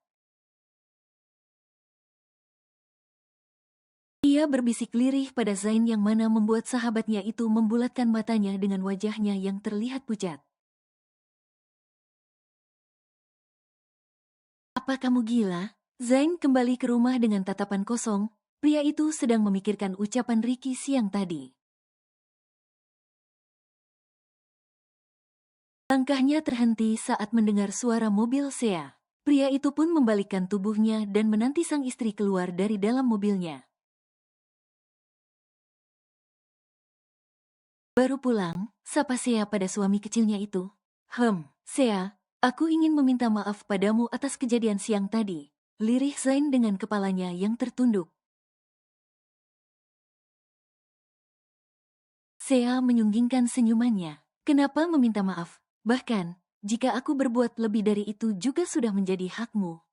Ia berbisik lirih pada Zain yang mana membuat sahabatnya itu membulatkan matanya dengan wajahnya yang terlihat pucat. Apa kamu gila? Zain kembali ke rumah dengan tatapan kosong, pria itu sedang memikirkan ucapan Ricky siang tadi. Langkahnya terhenti saat mendengar suara mobil Sea. Pria itu pun membalikkan tubuhnya dan menanti sang istri keluar dari dalam mobilnya. Baru pulang, sapa Sea pada suami kecilnya itu. Sea, aku ingin meminta maaf padamu atas kejadian siang tadi. Lirih Zain dengan kepalanya yang tertunduk. Sea menyunggingkan senyumannya. Kenapa meminta maaf? Bahkan, jika aku berbuat lebih dari itu juga sudah menjadi hakmu.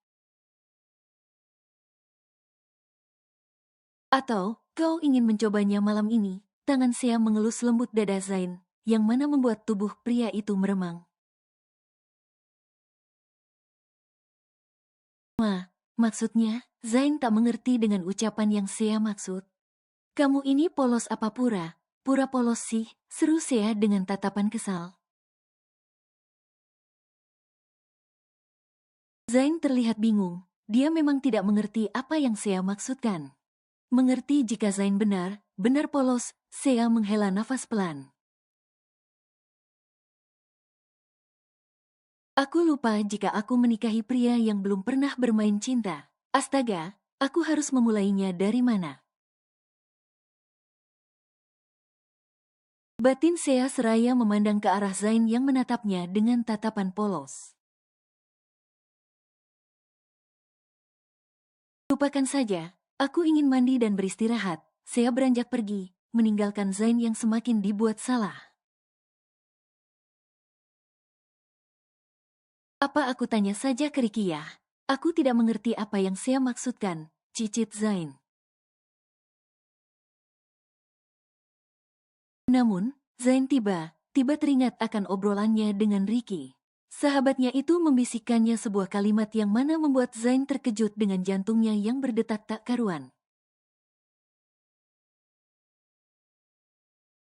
Atau, kau ingin mencobanya malam ini? Tangan Sea mengelus lembut dada Zain, yang mana membuat tubuh pria itu meremang. Maksudnya, Zain tak mengerti dengan ucapan yang Sea maksud. Kamu ini polos apa pura? Pura polos sih, seru Sea dengan tatapan kesal. Zain terlihat bingung, dia memang tidak mengerti apa yang Sea maksudkan. Mengerti jika Zain benar polos, Sea menghela nafas pelan. Aku lupa jika aku menikahi pria yang belum pernah bermain cinta. Astaga, aku harus memulainya dari mana? Batin Sea seraya memandang ke arah Zain yang menatapnya dengan tatapan polos. Lupakan saja, aku ingin mandi dan beristirahat. Sea beranjak pergi, meninggalkan Zain yang semakin dibuat salah. Apa aku tanya saja ke Ricky ya? Aku tidak mengerti apa yang Sea maksudkan, cicit Zain. Namun, Zain tiba teringat akan obrolannya dengan Ricky. Sahabatnya itu membisikkannya sebuah kalimat yang mana membuat Zain terkejut dengan jantungnya yang berdetak tak karuan.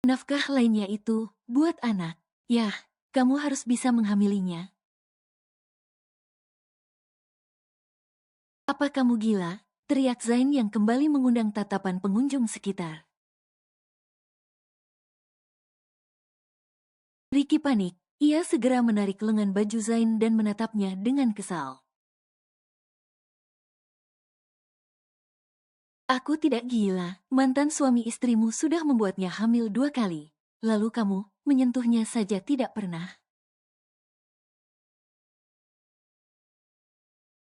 Nafkah lainnya itu, buat anak. Yah, kamu harus bisa menghamilinya. Apa kamu gila? Teriak Zain yang kembali mengundang tatapan pengunjung sekitar. Ricky panik, ia segera menarik lengan baju Zain dan menatapnya dengan kesal. Aku tidak gila, mantan suami istrimu sudah membuatnya hamil 2 kali. Lalu kamu, menyentuhnya saja tidak pernah.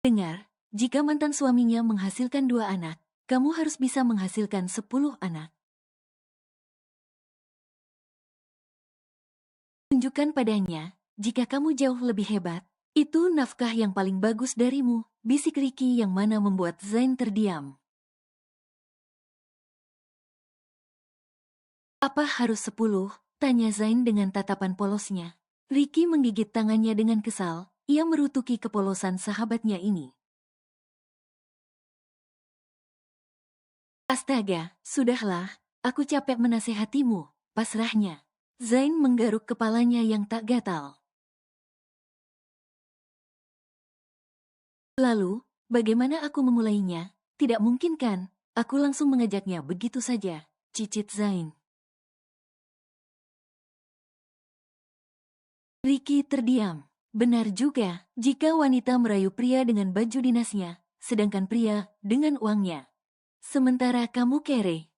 Dengar, jika mantan suaminya menghasilkan 2 anak, kamu harus bisa menghasilkan 10 anak. Tunjukkan padanya, jika kamu jauh lebih hebat, itu nafkah yang paling bagus darimu, bisik Ricky yang mana membuat Zain terdiam. Apa harus 10? Tanya Zain dengan tatapan polosnya. Ricky menggigit tangannya dengan kesal, ia merutuki kepolosan sahabatnya ini. Astaga, sudahlah, aku capek menasehatimu, pasrahnya. Zain menggaruk kepalanya yang tak gatal. Lalu, bagaimana aku memulainya? Tidak mungkin kan, aku langsung mengajaknya begitu saja, cicit Zain. Ricky terdiam. Benar juga, jika wanita merayu pria dengan baju dinasnya, sedangkan pria dengan uangnya. Sementara kamu kere.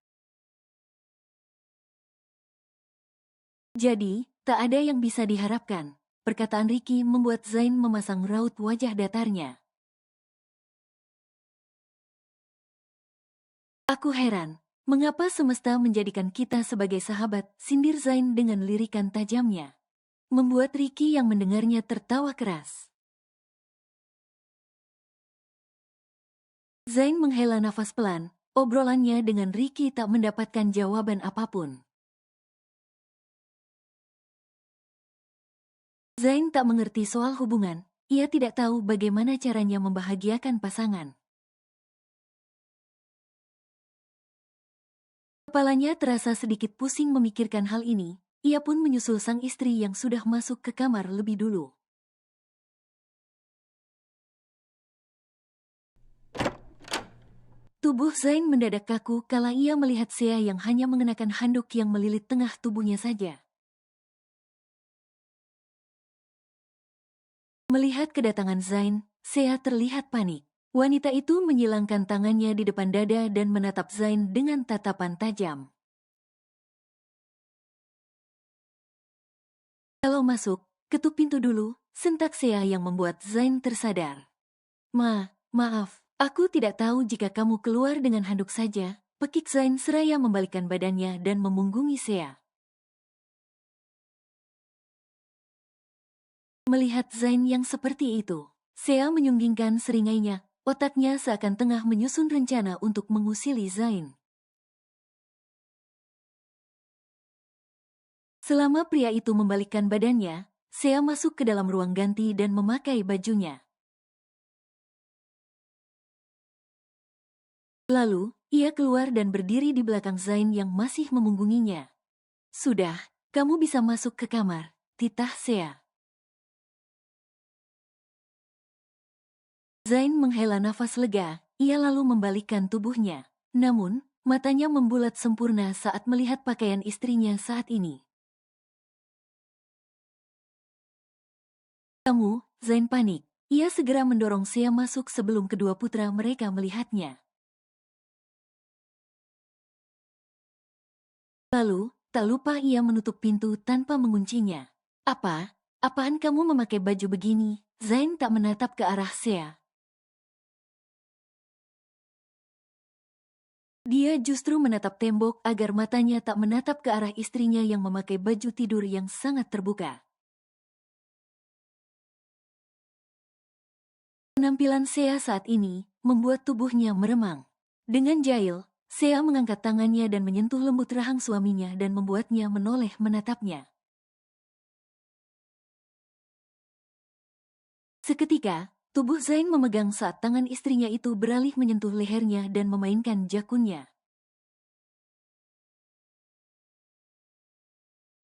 Jadi, tak ada yang bisa diharapkan. Perkataan Ricky membuat Zain memasang raut wajah datarnya. Aku heran, mengapa semesta menjadikan kita sebagai sahabat, sindir Zain dengan lirikan tajamnya. Membuat Ricky yang mendengarnya tertawa keras. Zain menghela nafas pelan, obrolannya dengan Ricky tak mendapatkan jawaban apapun. Zain tak mengerti soal hubungan, ia tidak tahu bagaimana caranya membahagiakan pasangan. Kepalanya terasa sedikit pusing memikirkan hal ini, ia pun menyusul sang istri yang sudah masuk ke kamar lebih dulu. Tubuh Zain mendadak kaku kala ia melihat Sea yang hanya mengenakan handuk yang melilit tengah tubuhnya saja. Melihat kedatangan Zain, Sea terlihat panik. Wanita itu menyilangkan tangannya di depan dada dan menatap Zain dengan tatapan tajam. Kalau masuk, ketuk pintu dulu, sentak Sea yang membuat Zain tersadar. Maaf, aku tidak tahu jika kamu keluar dengan handuk saja, pekik Zain seraya membalikkan badannya dan memunggungi Sea. Melihat Zain yang seperti itu, Sea menyunggingkan seringainya, otaknya seakan tengah menyusun rencana untuk mengusili Zain. Selama pria itu membalikkan badannya, Sea masuk ke dalam ruang ganti dan memakai bajunya. Lalu, ia keluar dan berdiri di belakang Zain yang masih memunggunginya. Sudah, kamu bisa masuk ke kamar, titah Sea. Zain menghela nafas lega, ia lalu membalikkan tubuhnya. Namun, matanya membulat sempurna saat melihat pakaian istrinya saat ini. Zain panik. Ia segera mendorong Sea masuk sebelum kedua putra mereka melihatnya. Lalu, tak lupa ia menutup pintu tanpa menguncinya. Apaan kamu memakai baju begini? Zain tak menatap ke arah Sea. Dia justru menatap tembok agar matanya tak menatap ke arah istrinya yang memakai baju tidur yang sangat terbuka. Penampilan Sea saat ini membuat tubuhnya meremang. Dengan jahil, Sea mengangkat tangannya dan menyentuh lembut rahang suaminya dan membuatnya menoleh menatapnya. Seketika, tubuh Zain memegang saat tangan istrinya itu beralih menyentuh lehernya dan memainkan jakunnya.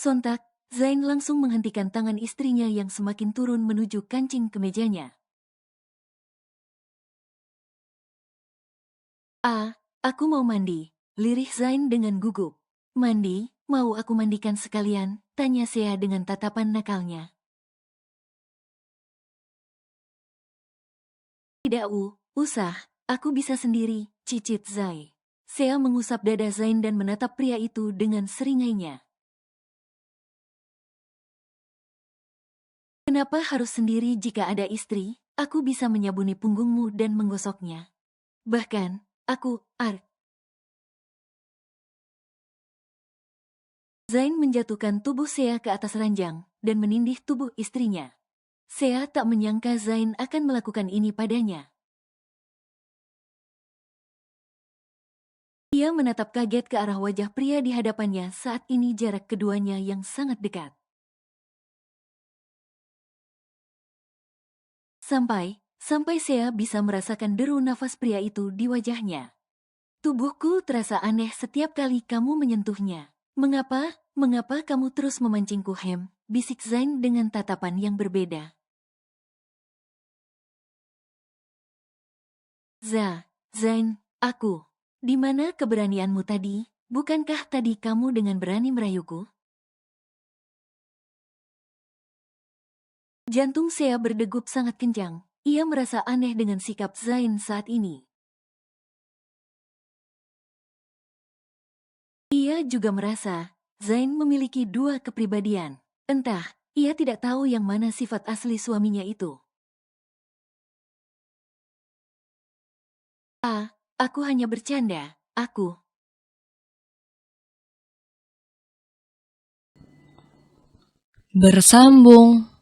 Sontak, Zain langsung menghentikan tangan istrinya yang semakin turun menuju kancing kemejanya. Aku mau mandi, lirih Zain dengan gugup. Mandi, mau aku mandikan sekalian, tanya Sea dengan tatapan nakalnya. Tidak usah, aku bisa sendiri, cicit Zai. Sea mengusap dada Zain dan menatap pria itu dengan seringainya. Kenapa harus sendiri jika ada istri? Aku bisa menyabuni punggungmu dan menggosoknya. Bahkan, Zain menjatuhkan tubuh Sea ke atas ranjang dan menindih tubuh istrinya. Sea tak menyangka Zain akan melakukan ini padanya. Ia menatap kaget ke arah wajah pria di hadapannya saat ini jarak keduanya yang sangat dekat. Sampai Sea bisa merasakan deru nafas pria itu di wajahnya. Tubuhku terasa aneh setiap kali kamu menyentuhnya. Mengapa kamu terus memancingku, Hem? Bisik Zain dengan tatapan yang berbeda. Zain, di mana keberanianmu tadi? Bukankah tadi kamu dengan berani merayuku? Jantung Sea berdegup sangat kencang. Ia merasa aneh dengan sikap Zain saat ini. Ia juga merasa Zain memiliki dua kepribadian. Entah, ia tidak tahu yang mana sifat asli suaminya itu. Aku hanya bercanda, Bersambung.